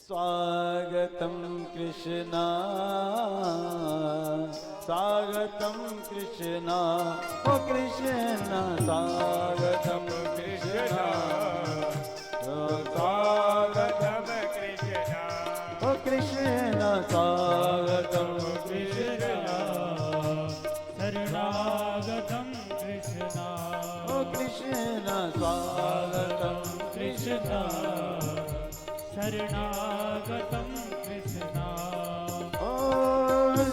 स्वागतम कृष्णा, स्वागतम कृष्णा, ओ कृष्णा स्वागतम कृष्णा, स्वागतम कृष्णा, ओ कृष्णा स्वागतम कृष्णा, शरणागतम कृष्णा, ओ कृष्णा स्वागतम कृष्णा, शरणागतम कृष्णा।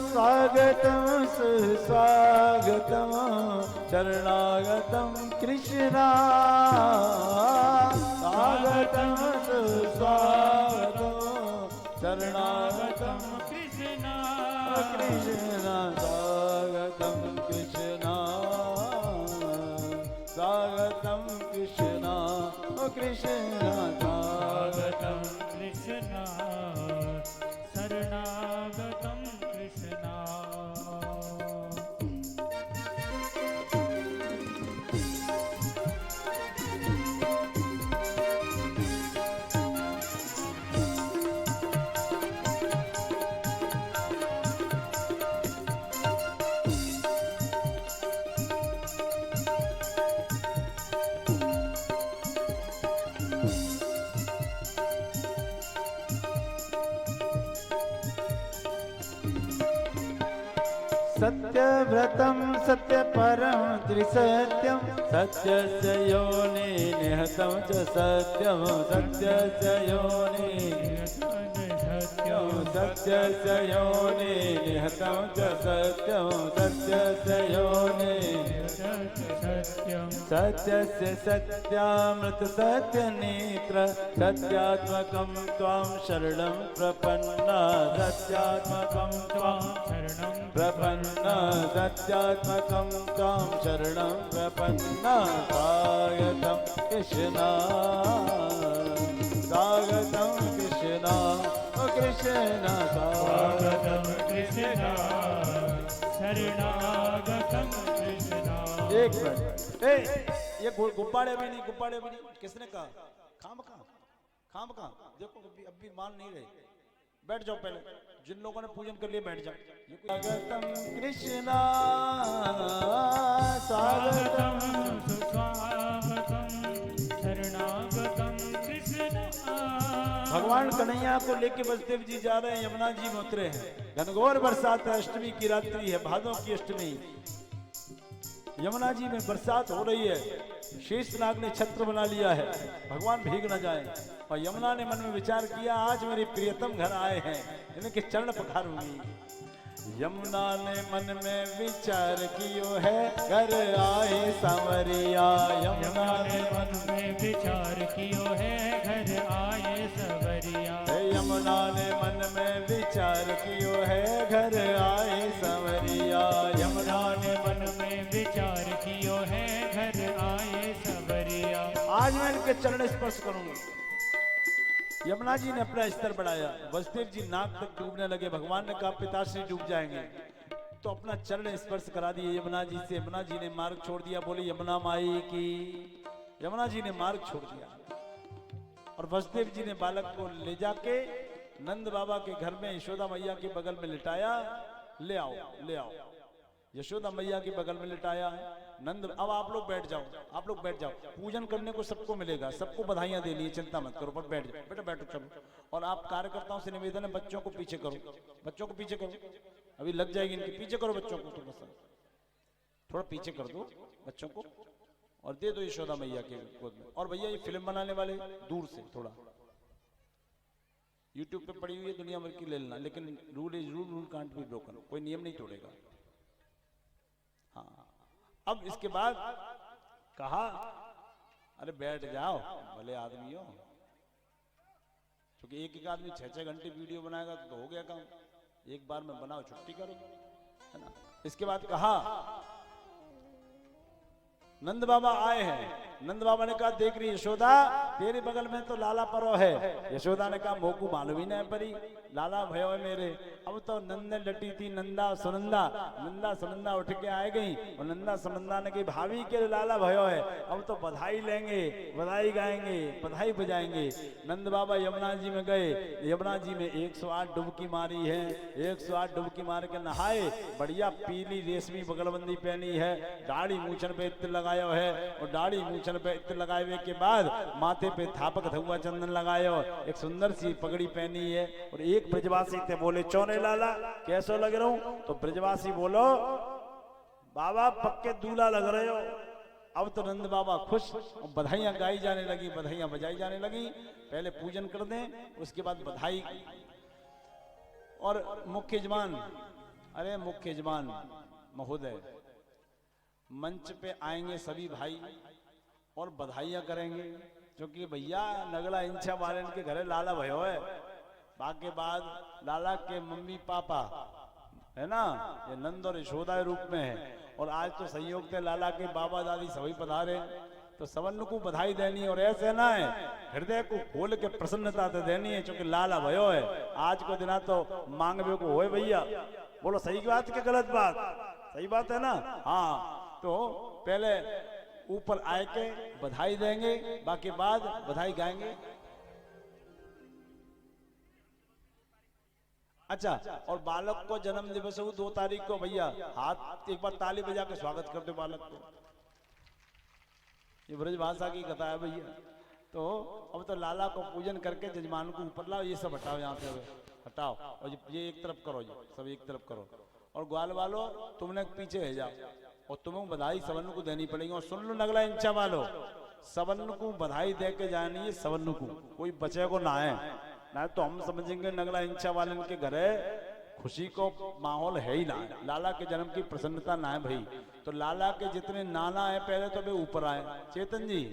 स्वागतम सुस्वागतम शरणागतम कृष्णा, स्वागतम सुस्वागतम शरणागतम कृष्णा, कृष्णा स्वागतम कृष्णा, स्वागतम कृष्णा, ओ कृष्णा स्वागतम कृष्णा, शरणागतम कृष्णा। सत्यव्रतं सत्यपरं त्रिसत्यं सत्यस्य योनि निहतं च सत्यं सत्यस्य योनि सत्यस्य योनि निहतं च सत्यं सत्यस्य योनि सत्यस्य सत्यामृत सत्यनेत्र सत्यात्मकं त्वां शरणं प्रपन्ना सत्यात्मकं त्वां शरणं प्रपन्ना सत्यात्मकं त्वां शरणं प्रपन्ना स्वागतं कृष्णा स्वागतं कृष्णा ओ कृष्णा स्वागतं कृष्णा शरणागतं कृष्णा। एक मिनट ये गुब्बारे भी नहीं किसने कहा? खाम कहाँ देखो अभी मान नहीं रहे। बैठ जाओ पहले, जिन लोगों ने पूजन कर लिया बैठ जाओ। स्वागतम कृष्णा स्वागतम सुस्वागतम शरणागतं कृष्णा। भगवान कन्हैया को लेके बसदेव जी जा रहे हैं, यमुना जी में उतरे हैं। घनघोर बरसात है, अष्टमी की रात्रि है, भादों की अष्टमी। यमुना जी में बरसात हो रही है, शेषनाग ने छत्र बना लिया है, भगवान भीग न जाए। और यमुना ने मन में विचार किया, आज मेरे प्रियतम घर आए हैं, इनके चरण पखारूंगी। यमुना ने मन में विचार कियो है, घर आए सांवरिया। यमुना ने मन में विचार कियो है, घर आए सांवरिया। यमुना ने मन में विचार कियो है, घर आए सांवरिया। यमुना ने मन में विचार कियो है, घर आए सांवरिया। आज मैं इनके चरण स्पर्श करूंगा। यमुना जी ने अपना स्तर बढ़ाया, वसुदेव जी नाक तक डूबने लगे। भगवान ने कहा पिताश्री डूब जाएंगे, तो अपना चरण स्पर्श करा दिए यमुना जी से। यमुना जी ने मार्ग छोड़ दिया, बोली यमुना माई की। यमुना जी ने मार्ग छोड़ दिया और वसुदेव जी ने बालक को ले जाके नंद बाबा के घर में यशोदा मैया के बगल में लिटाया। ले आओ ले आओ, यशोदा मैया के बगल में लिटाया नंद। अब आप लोग बैठ जाओ, आप लोग बैठ जाओ। पूजन करने को सबको मिलेगा, सबको बधाइयां देनी है, चिंता मत करो, पर बैठ जाओ बेटा, बैठो चलो। और आप कार्यकर्ताओं से निवेदन है, बच्चों को पीछे करो, बच्चों को पीछे करो, अभी लग जाएगी इनके। पीछे करो बच्चों को, थोड़ा पीछे कर दो बच्चों को और दे दो यशोदा मैया के गोद में। और भैया ये फिल्म बनाने वाले दूर से थोड़ा, यूट्यूब पे पड़ी हुई है, दुनिया भर की ले लेना, लेकिन rule is rule, rule can't be broken, कोई नियम नहीं तोड़ेगा। हाँ, अब इसके बाद कहा अरे बैठ जाओ भले आदमी हो, क्योंकि एक एक आदमी 6-6 घंटे वीडियो बनाएगा तो हो गया काम। एक बार में बनाओ, छुट्टी करो, है ना। इसके बाद कहा नंद बाबा आए हैं। नंद बाबा ने कहा देख रही यशोदा, तेरे बगल में तो लाला परो है। यशोदा ने कहा मोकू मालूम ही नहीं परी, लाला भयो है मेरे। अब तो नंद ने डटी थी नंदा सुनंदा, नंदा सुनंदा उठ के आए गई और नंदा सुनंदा ने कही भाभी के लाला भयो है, अब तो बधाई लेंगे, बधाई गाएंगे, बधाई बजाएंगे। नंद बाबा यमुना जी में गए, यमुना जी में 108 डुबकी मारी है, 108 डुबकी मार के नहाए। बढ़िया पीली रेशमी बगलबंदी पहनी है, दाढ़ी मूछन पे इत्र लगायो है, और दाढ़ी मूछन पे इत्र लगाए के बाद माथे पे थापक धुआ चंदन लगायो, एक सुंदर सी पगड़ी पहनी है। और एक ब्रजवासी थे, बोले चौने लाला कैसो लग रहा हूं? तो ब्रजवासी बोलो बाबा पक्के दूल्हा लग रहे हो। अब तो नंद बाबा खुश, और बधाइयां गाई जाने लगी, बधाइयां बजाई जाने लगी। पहले पूजन कर दें, उसके बाद बधाई। और मुख्य यजमान, अरे मुख्य यजमान महोदय, मंच पे आएंगे सभी भाई और बधाइयां करेंगे, क्योंकि भैया नगड़ा इंछा वाले के घरे लाला भयो है। बाकी बाद लाला के मम्मी पापा है ना, ये नंद और यशोदा रूप में है। और आज तो संयोग थे लाला के बाबा दादी सभी पधारे, तो सवन को बधाई देनी। और ऐसे ना है, हृदय को खोल के प्रसन्नता तो देनी है, क्योंकि लाला भयो है। आज को दिना तो मांगवे को होए भैया, बोलो सही बात कि गलत बात? सही बात है ना। हाँ, तो पहले ऊपर आए के बधाई देंगे, बाकी बाद बधाई गाएंगे। अच्छा, और बालक को जन्म दिवस हो 2 तारीख को, भैया हाथ एक बार ताली बजा के स्वागत कर दो बालक को। ये ब्रज भाषा की कथा है भैया। तो अब तो लाला को पूजन करके जजमान को ऊपर लाओ, ये सब हटाओ, यहाँ से हटाओ, और ये एक तरफ करो, ये सब एक तरफ करो। और ग्वाल वालों तुमने पीछे है जाओ, और तुम्हें बधाई सवर्ण को देनी पड़ेगी। और सुन लो नगला इंचा वालों, सवर्ण को बधाई दे के जानी है, सवर्ण को कोई बचे को ना है, ना तो हम समझेंगे नगला इंचा वाले के घर है खुशी को माहौल है ही ना, लाला के जन्म की प्रसन्नता ना है भाई। तो लाला के जितने नाना है पहले तो वे ऊपर आए, चेतन जी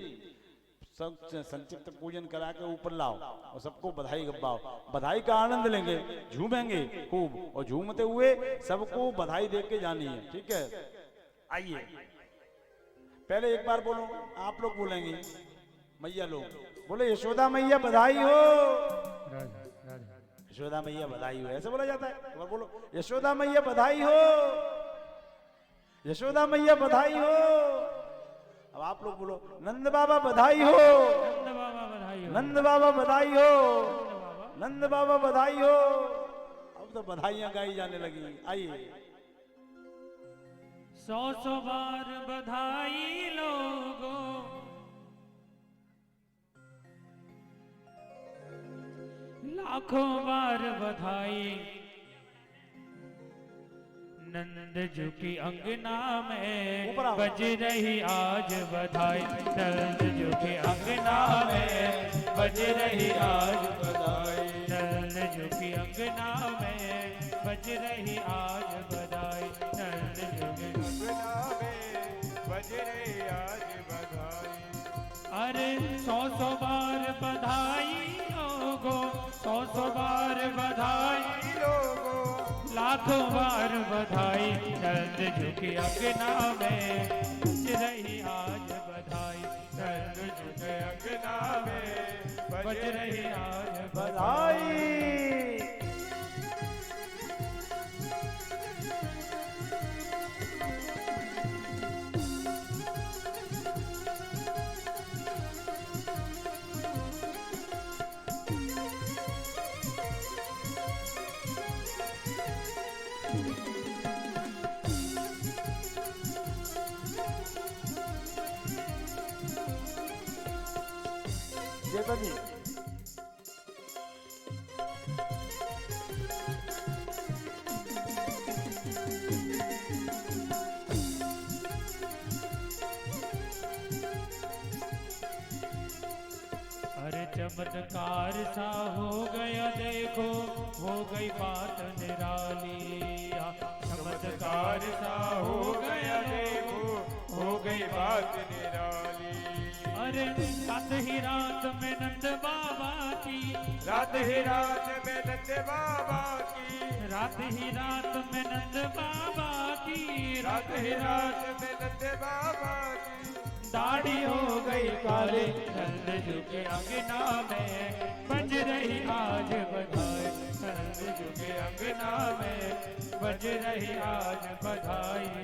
सब संक्षिप्त पूजन करा के ऊपर लाओ और सबको बधाई गब्बाओ, बधाई का आनंद लेंगे, झूमेंगे खूब, और झूमते हुए सबको बधाई दे के जानी है, ठीक है। आइए पहले एक बार बोलो, आप लोग बोलेंगे, मैया लोग बोले यशोदा मैया बधाई हो, यशोदा मैया बधाई हो, ऐसे बोला जाता है। एक बार बोलो यशोदा मैया बधाई हो, यशोदा मैया बधाई हो। अब आप लोग बोलो नंद बाबा बधाई हो, नंद बाबा बधाई हो, नंद बाबा बधाई हो, नंद बाबा बधाई हो। अब तो बधाइयां गाई जाने लगी। आइए 100 बार बधाई लोगों, लाखों बार बधाई, नंद जी की अंगना में बज रही आज बधाई, नंद जी की अंगना में बज रही आज बधाई, नंद जी की अंगना में बज रही आज बधाई, नंद जी की अंगना में बज रही आज बधाई। अरे 100 बार बधाई लोगों, 100 बार बधाई लोगों, लाखों बार बधाई, नंद जी की अंगना में बज रही आज बधाई, नंद जी के अंगना में बज रही आज बधाई। चेतन जी अरे चमत्कार सा हो गया देखो, हो गई बात निराली, चमत्कार सा हो गया देखो, हो गई बात निराली। अरे रात ही रात में नंद बाबा की, रात ही रात में नंद बाबा की, रात ही रात में नंद बाबा की, रात ही रात में नंद बाबा की, दाढ़ी हो गई काली, नंद जी के अंगना में बज रही आज बधाई, नंद जी के अंगना में बज रही आज बधाई।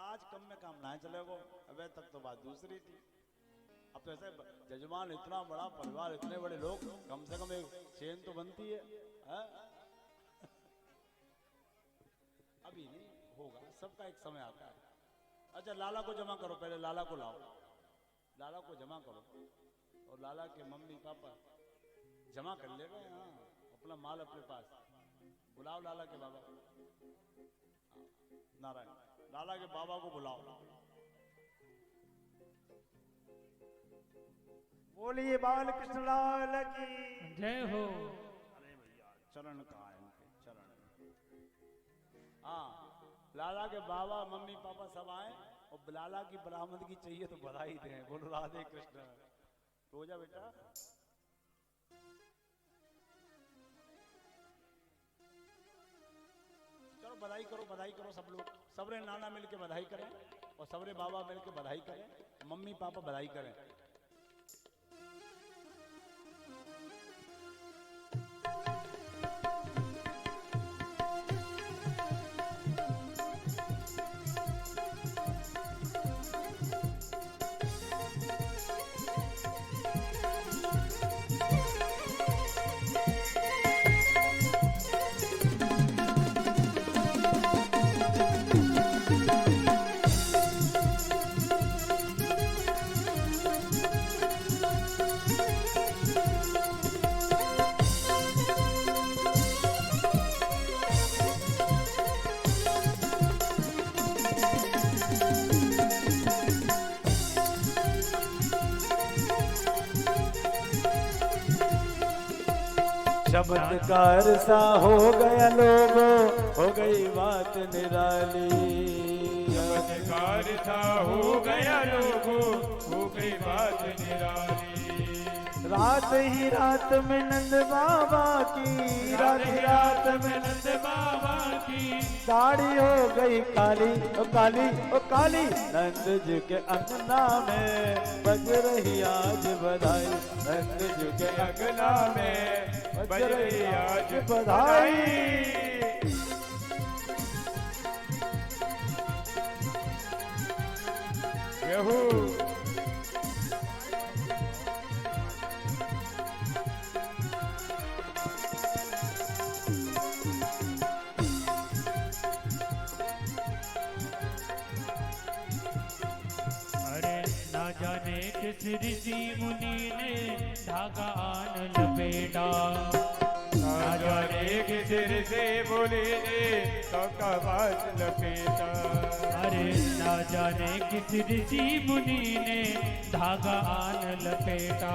आज कम में काम ना चले गो, अबे तक तो बात दूसरी थी। अब तो ऐसे जजमान इतना बड़ा परिवार, इतने बड़े लोग, कम से कम एक चेन तो बनती है, अभी नहीं होगा, सबका एक समय आता है। अच्छा लाला को जमा करो, पहले लाला को लाओ, लाला को जमा करो, और लाला के मम्मी पापा जमा कर ले गए, हाँ अपना माल अपने पास, बुलाओ लाला के बाबा, नारायण लाला के बाबा को बुलाओ। बोलिए बाल कृष्ण लाल की जय हो। अरे भैया चरण कहाँ है इनके, चरण। हाँ लाला के बाबा मम्मी पापा सब आए, और लाला की बरामदगी चाहिए तो बधाई दें, बोलो राधे कृष्ण। तो जा बेटा, चलो बधाई करो, बधाई करो सब लोग, सबरे नाना मिलके बधाई करें, और सबरे बाबा मिलके बधाई करें, मम्मी पापा बधाई करें। चमत्कार सा हो गया लोगो, हो गई बात निराली। चमत्कार सा हो गया लोगो, हो गई बात निराली। रात ही रात में नंद बाबा की, रात ही रात में नंद बाबा की दाढ़ी हो गई काली, ओ काली, ओ काली। नंद जी के अंगना में बज रही आज बधाई, नंद जी के अंगना में बज रही आज बधाई। जाने किस ऋषि मुनि ने धागा आन लपेटा, ना जाने किस ऋषि मुनि ने धागा आन लपेटा। अरे ना जाने किस ऋषि मुनि ने धागा आन लपेटा,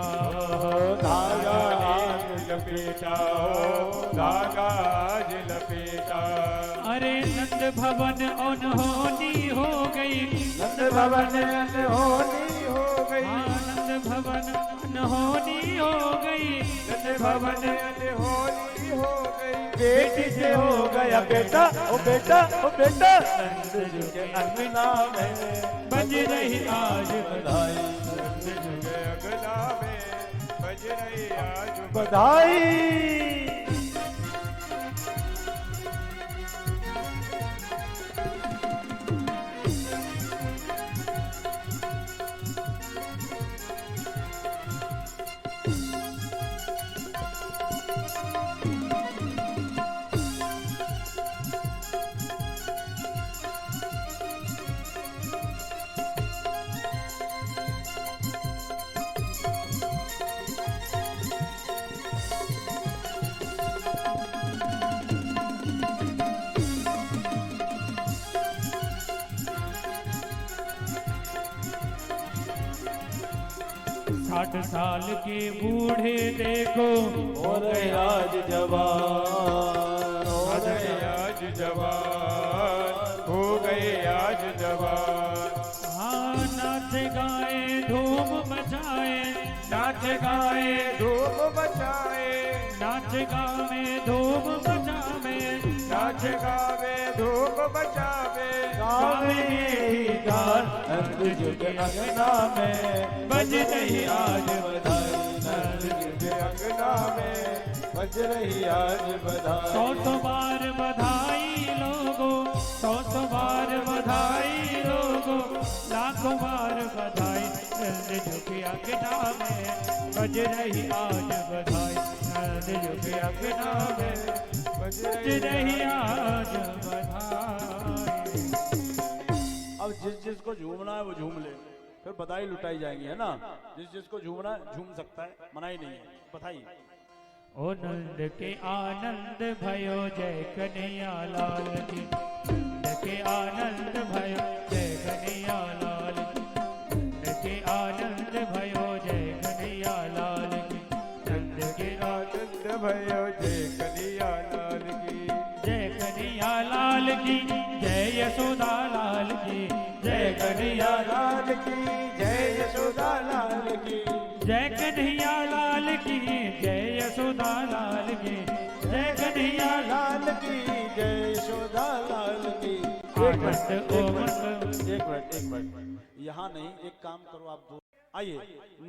धागा आन लपेटा, धागा आज लपेटा। अरे नंद भवन अनहोनी हो गई, नंद भवन अनहोनी हो गई, नंद भवन अनहोनी हो गई, नंद भवन अनहोनी हो गई। बेटी से हो गया बेटा, ओ बेटा, ओ बेटा। नंद जी के अंगना में बज रही आज बधाई, नंद जी के अंगना में बज रही आज बधाई। साठ साल के बूढ़े देखो हो रहे आज जवान, हो रहे आज जवान, हो गए आज जवान। हाँ नाच गाए धूम मचाए, नाच गाए धूम मचाए, नाच गावे धूम मचावे, नाच गावे धूम मचावे। गावे गान नंद जी के अंगना में बज रही आज बधाई, नंद जी के अंगना में बज रही आज बधाई। 100 बार बधाई लोगो, 100 बार बधाई लोगो, लाखों बार बधाई। नंद जी के अंगना में बज रही आज बधाई, नंद जी के अंगना में बज रही आज बधाई। अब जिस जिसको झूमना है वो झूम ले, फिर बधाई लुटाई जाएंगी, है ना। जिस जिसको झूमना है झूम सकता है, मनाही नहीं है। बधाई। ओ नंद के आनंद भयो जय कन्हैया लाल की, नंद के आनंद भयो जय कन्हैया लाल की, नंद के आनंद भयो जय कन्हैया लाल की, नंद के आनंद भयो जय कन्हैया लाल की, जय कन्हैया लाल की, जय यशोदा लाल की, जय कन्हैया लाल की, जय यशोदा लाल की, जय कन्हैया लाल की, जय यशोदा लाल की, जय कन्हैया लाल की, जय यशोदा लाल की। एक मिनट, एक मिनट, यहाँ नहीं, एक काम करो आप दो। आइए।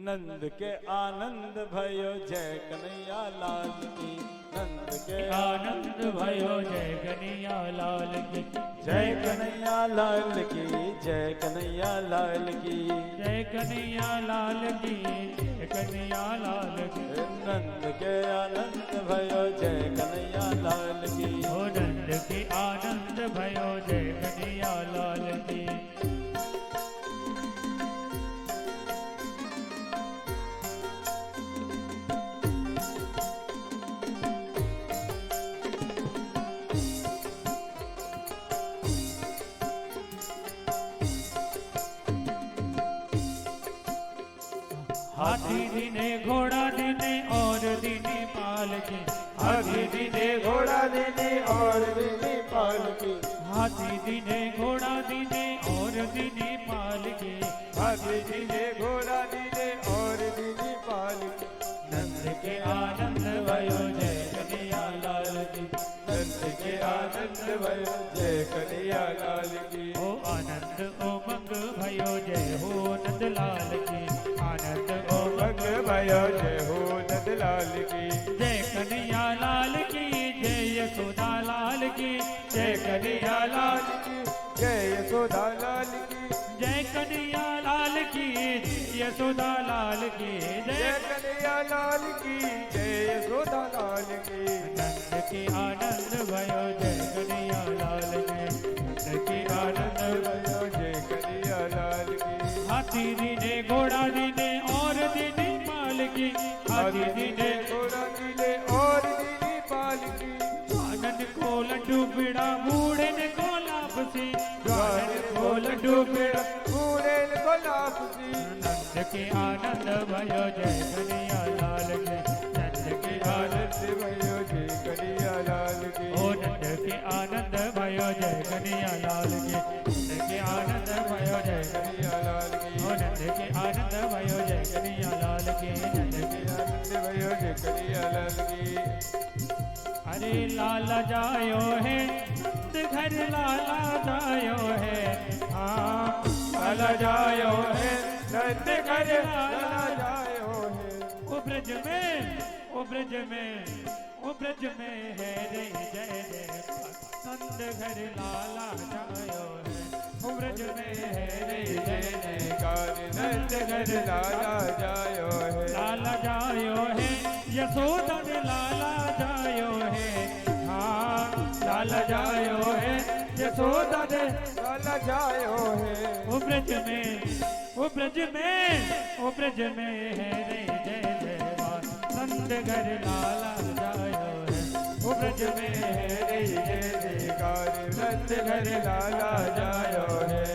नंद के आनंद भयो जय कन्हैया लाल की, नंद के आनंद भयो जय कन्हैया लाल की, जय कन्हैया लाल की, जय कन्हैया लाल की, जय कन्हैया लाल की, जय कन्हैया लाल की। नंद के आनंद भयो जय कन्हैया लाल की, ओ नंद के आनंद भयो जय कन्हैया लाल की। हाथी दिने घोड़ा दिने और दिने पाल की, हाथी दीने घोड़ा दीने और दीने पालकी, हाथी दीने घोड़ा दीने और दीने पालकी, हाथी दीने घोड़ा दीने और दीने पालकी। नंद के आनंद भयो जय कन्हैया लाल की, नंद के आनंद भयो जय कन्हैया लाल की। ओ आनंद उमंग भयो जय हो नंद लाल की, आनंद उमंग भयो जय हो नंद लाल की, जय कन्हैया लाल की, जय यशोदा लाल की, जय कन्हैया लाल की, जय यशोदा लाल की, जय कन्हैया लाल की, यशोदा लाल की, जय जय कन्हैया लाल की, जय यशोदा लाल की। नंद के आनंद भयो जय कन्हैया लाल की, नंद के आनंद भयो जय कन्हैया लाल की। हाथी दीने घोड़ा दीने और दीने पालकी, हाथी दीने घोड़ा दीने और दीने पालकी, आनंद को लड्डू पीड़ा बूढ़े ने को लापसी, आनंद को लड्डू पेड़ा बूढ़े को लापसी। नंद के आनंद भयो जय कन्हैया लाल की, नंद के आनंद आनंद भयो जय कन्हैया लाल की, ओ नंद के आनंद भयो जय कन्हैया लाल की, नंद के आनंद भयो जय कन्हैया लाल की, ओ नंद के आनंद भयो जय कन्हैया लाल की, नंद के आनंद भयो जय कन्हैया लाल की। अरे लाला जायो है घर लाला जायो है, हाँ लाला जायो है नंद घर लाला जायो है। ओ ब्रज में, ओ ब्रज में, ओ ब्रज में है रे जय जय नंद घर लाला जायो है, ओ ब्रज में है रे जय जयकार नंद घर लाला जायो है, लाला जायो है यशोदा ने लाला जायो है, हाँ लाला जायो है यशोदा ने लाला जायो है। ओ ब्रज में, ओ ब्रज में, ओ ब्रज में है रे जय जय नंद घर लाला जायो है, ओ ब्रज में है रे जय जयकार नंद घर लाला जायो है।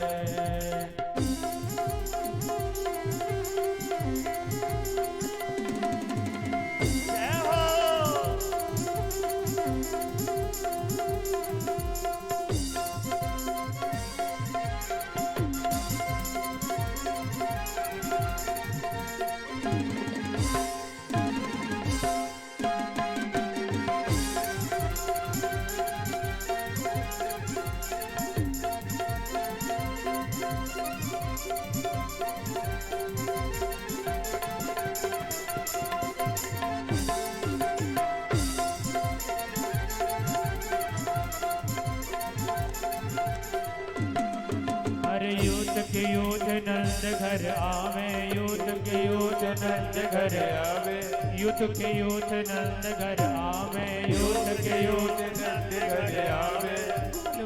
जय हो। अरे यूथ के यूथ नंद घर आवे, यूथ के यूथ नंद घर आवे, यूथ के यूथ नंद घर आवे, यूथ के यूथ नंद घर आवे,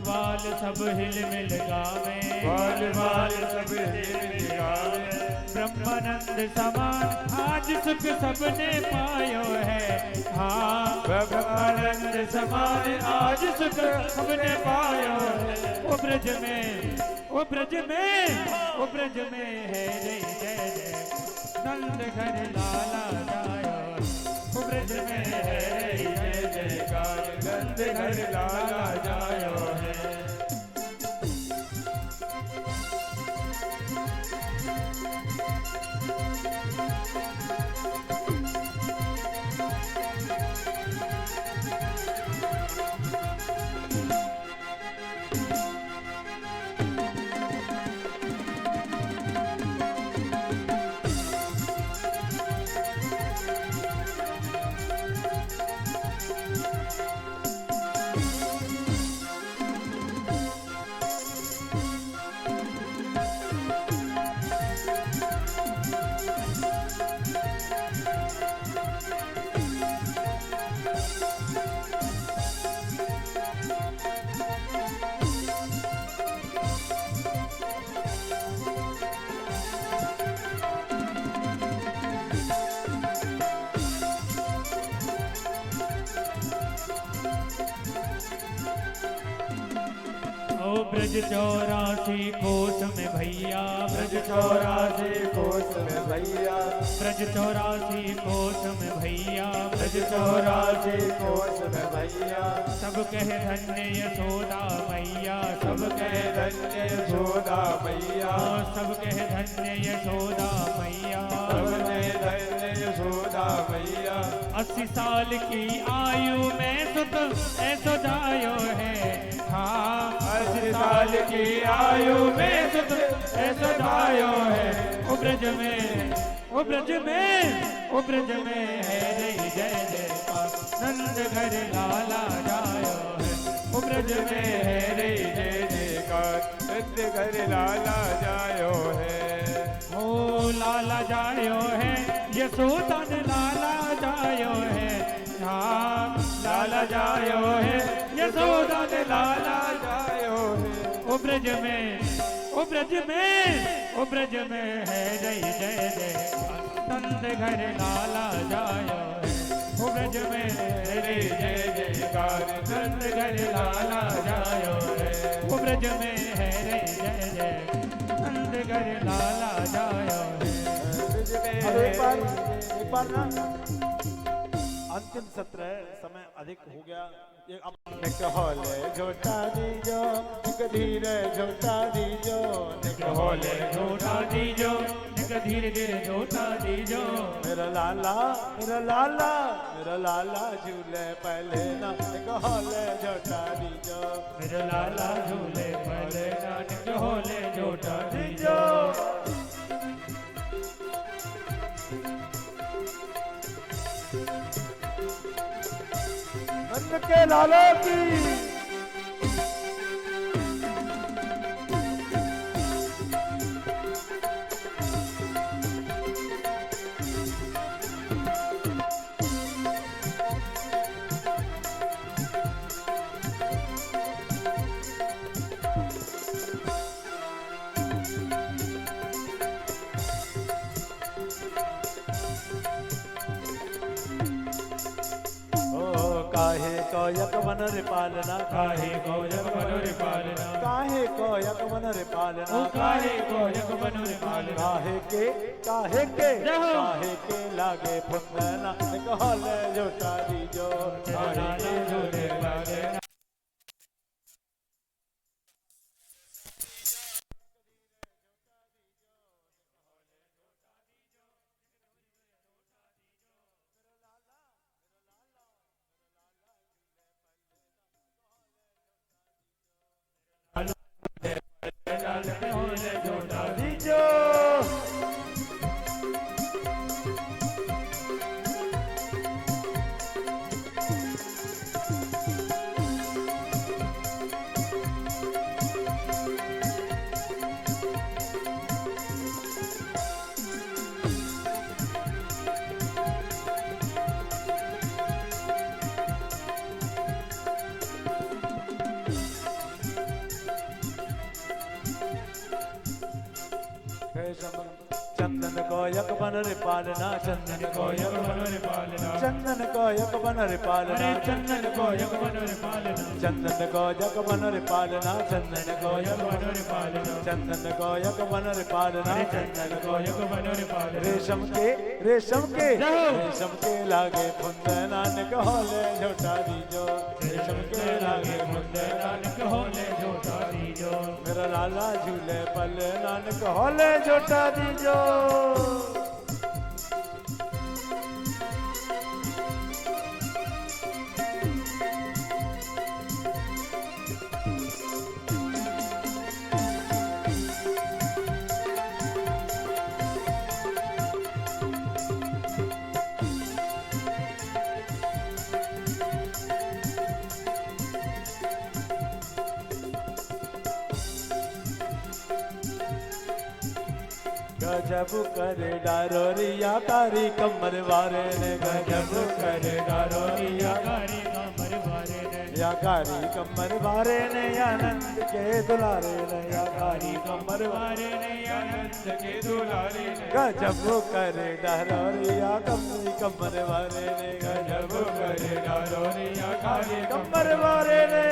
बाल सब हिल मिल गावे, बाल बाल सब हिल गावे, ब्रह्मानंद समान आज सुख सबने पायो है, हाँ ब्रह्मानंद समान आज सुख सबने पायो है। ओ ब्रज में, ओ ब्रज में, ओ ब्रज में है रे जय जय नंद घर लाला जायो, ओ ब्रज में है रे जय जयकार नंद घर लाला जायो है। ओ ब्रज 84 कोस में भैया, ब्रज 84 कोस में भैया, ब्रज 84 कोस में भैया, ब्रज 84 कोस में भैया। सब कहे धन्य यशोदा मैया, सब कहे धन्य यशोदा मैया, सब कहे धन्य यशोदा मैया, सब कहे धन्य यशोदा मैया। 80 साल की आयु में सुत ऐसो जायो है, हाँ 80 साल की आयु में सुत ऐसो जायो है। ओ ब्रज में, ओ ब्रज में, ओ ब्रज में है रही जय जयकार, नंद घर लाला जायो है। ओ ब्रज में है रही जय जयकार, नंद घर लाला जायो है। ओ लाला जायो है, यशोदा ने लाला जायो है, हाँ लाला जायो है, यशोदा ने लाला जायो है। ओ ब्रज में, ओ ब्रज में, ओ ब्रज में है जय जय जय, नंद घर लाला जायो है। ओ ब्रज में है जय जय जयकार, नंद घर लाला जायो है। ओ ब्रज में है जय जय जय, नंद घर लाला जायो है। अब एक बार ना अंतिम सत्र है, समय अधिक हो गया। होले झोटा दीजो, निक धीरे झोटा दीजो, निक होले झोटा दीजो, निक धीरे धीरे झोटा दीजो। मेरा लाला, मेरा लाला, मेरा लाला झूले पहले ना, निक होले झोटा दीजो, मेरा लाला झूले पहले ना, निक होले झोटा दीजो। नंद के लाला की काहे को यक मन रे पालना, काहे को यक मन रे पालना, काहे को यक मन रे पालना, काहे को यक मन रे पालना। काहे के लागे फुंदना, एक होले झोटा दीजो, काहे के झूले लागे। होले झोटा दीजो। चंदन को यक बन रे पालना, चंदन को यक बन रे पालना, चंदन को यक बन रे पालना, चंदन को यक बन रे पालना, चंदन को यक बन रे पालना, चंदन को यक बन रे पालना, चंदन को यक बन रे पालना, चंदन को यक बन रे पालना। रेशम के लागे फुंदना, निक होले झोटा दीजो, रेशम के लागे फुंदना, निक होले झोटा दीजो। मेरा लाला झूले पले, नानक होले झोटा दीजो। गजब करे डारोरिया कारी कमर वारे ने, गजब करे डारोरिया कारी कमर वारे ने, या कारी कमर वारे ने, आनंद के दुलारे ने, या कारी कमर वारे ने, आनंद के दुलारे ने। गजब करे डारोरिया कमरी कमर वारे ने, गजब करे डारोरिया कारी कमर वारे ने।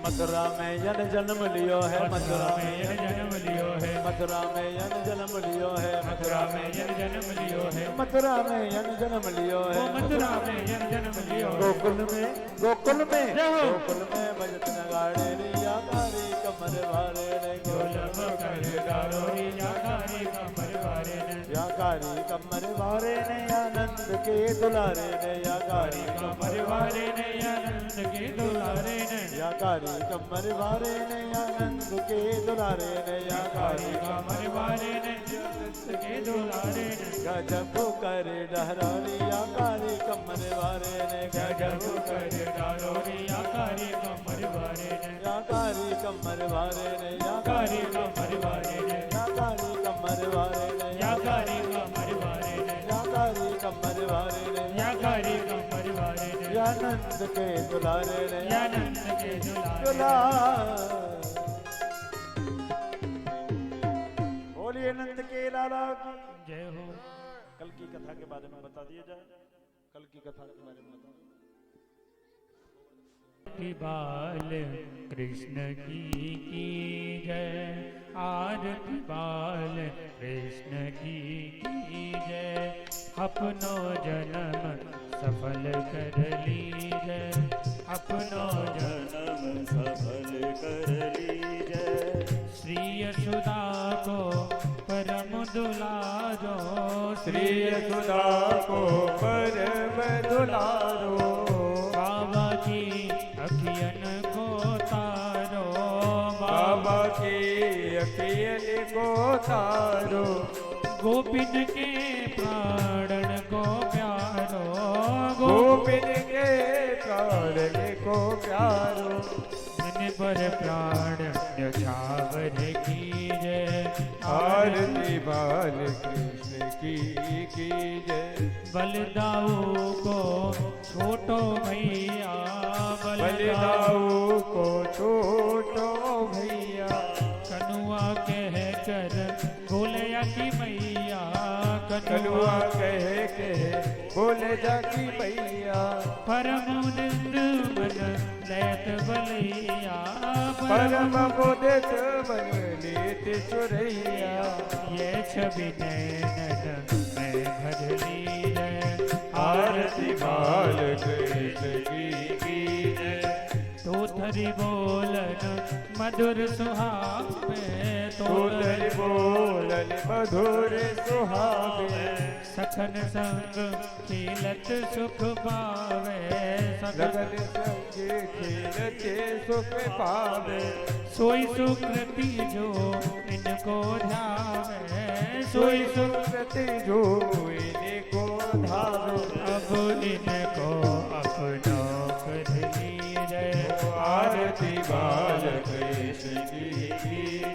मथुरा में यन जन्म लियो है, मथुरा में यन जन्म लियो है, मथुरा में यन जन्म लियो है, मथुरा में यन जन्म लियो है, मथुरा में यन जन्म लियो है, मथुरा में यन जन्म लियो है। गोकुल में गोकुल में बजत नगाड़े रिया कारी कमर वारे रे गोलम कर डारो रिया कारी कमर वारे ने, या कारी कमर वारे ने आनंद के दुलारे ने, या कारी कमर वारे ने आनंद के दुलारे ने, या कारी कमर वारे ने आनंद के दुलारे ने, या कारी कमर वारे ने आनंद के दुलारे ने, गजब कर डहरारी या कारी कमर वारे ने, गजब कर डारो रिया कारी कमर वारे ने, या कारी कमर वारे ने, या कारी कमर वारे ने, या कारी कमर वारे ने, या कारी कमर वारे ने, या कारी कमर वारे ने, या कारी कमर वारे ने, या नंद के दुलारे ने, या नंद के दुलारे। बोलिए नंद के लाला की जय हो। कल की कथा के बारे में बता दिया जाए, कल की कथा के बारे में बता। बाल कृष्ण की जय, आरती बाल कृष्ण की जय, अपनो जन्म सफल कर लीजय, अपनो जन्म सफल कर लीजय। श्री यशोदा को परम दुलारो, श्री यशोदा को परम दुलारो, बाबा की अखियन को तारो, बाबा की अखियन को तारो, गोपिन के प्राणन को प्यारो, गोपिन के प्राणन को प्यारो, मन पर प्राण न्यौछावर की जय, आरती बाल कृष्ण की जय। बलदाऊ को छोटो भैया, बलदाऊ को छोटो भैया, कनुआ कह कर बोलया की मैया, कनुआ कह के बोले जाकी मैया, परम निंद मन लैत बलैया, परम बोधित मन लीत चुरैया, ये छवि नैनन में भर ली है, आरती बाल कृष्ण की जय। तो थरी बोलन मधुर सुहावे, तो धरि बोलन मधुर सुहावे, सखन संग खेलत सुख पावे, लगन संग खेलते सुख पावे, सोई सुकृति जो इनको ध्यावे, सोई सुकृति जो इनको धारो, अब इनको अपनो कर लीजय, आरती बाल कृष्ण की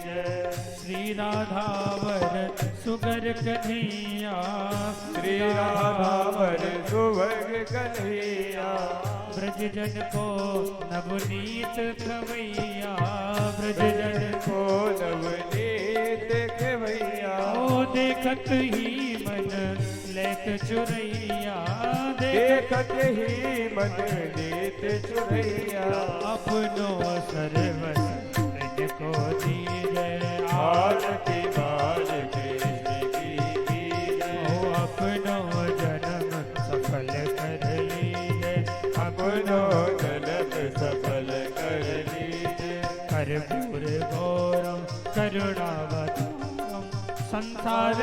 जय। श्री राधावर सुगर कन्हैया, श्री राधावर सुभग कन्हैया, ब्रज जन को नवनीत खवैया, ब्रज जन को नवनीत खवैया, ओ देखत ही मन लेत चुरैया, देखत ही मन लीत चुरैया, अपनो सर्वस इनको दीजय, आरती बाल कृष्ण की जय। ओ अपनो जन्म सफल कर लीजय, अपनो जन्म सफल कर लीजिए, कर्पूर गौरम करुणावतारम संसार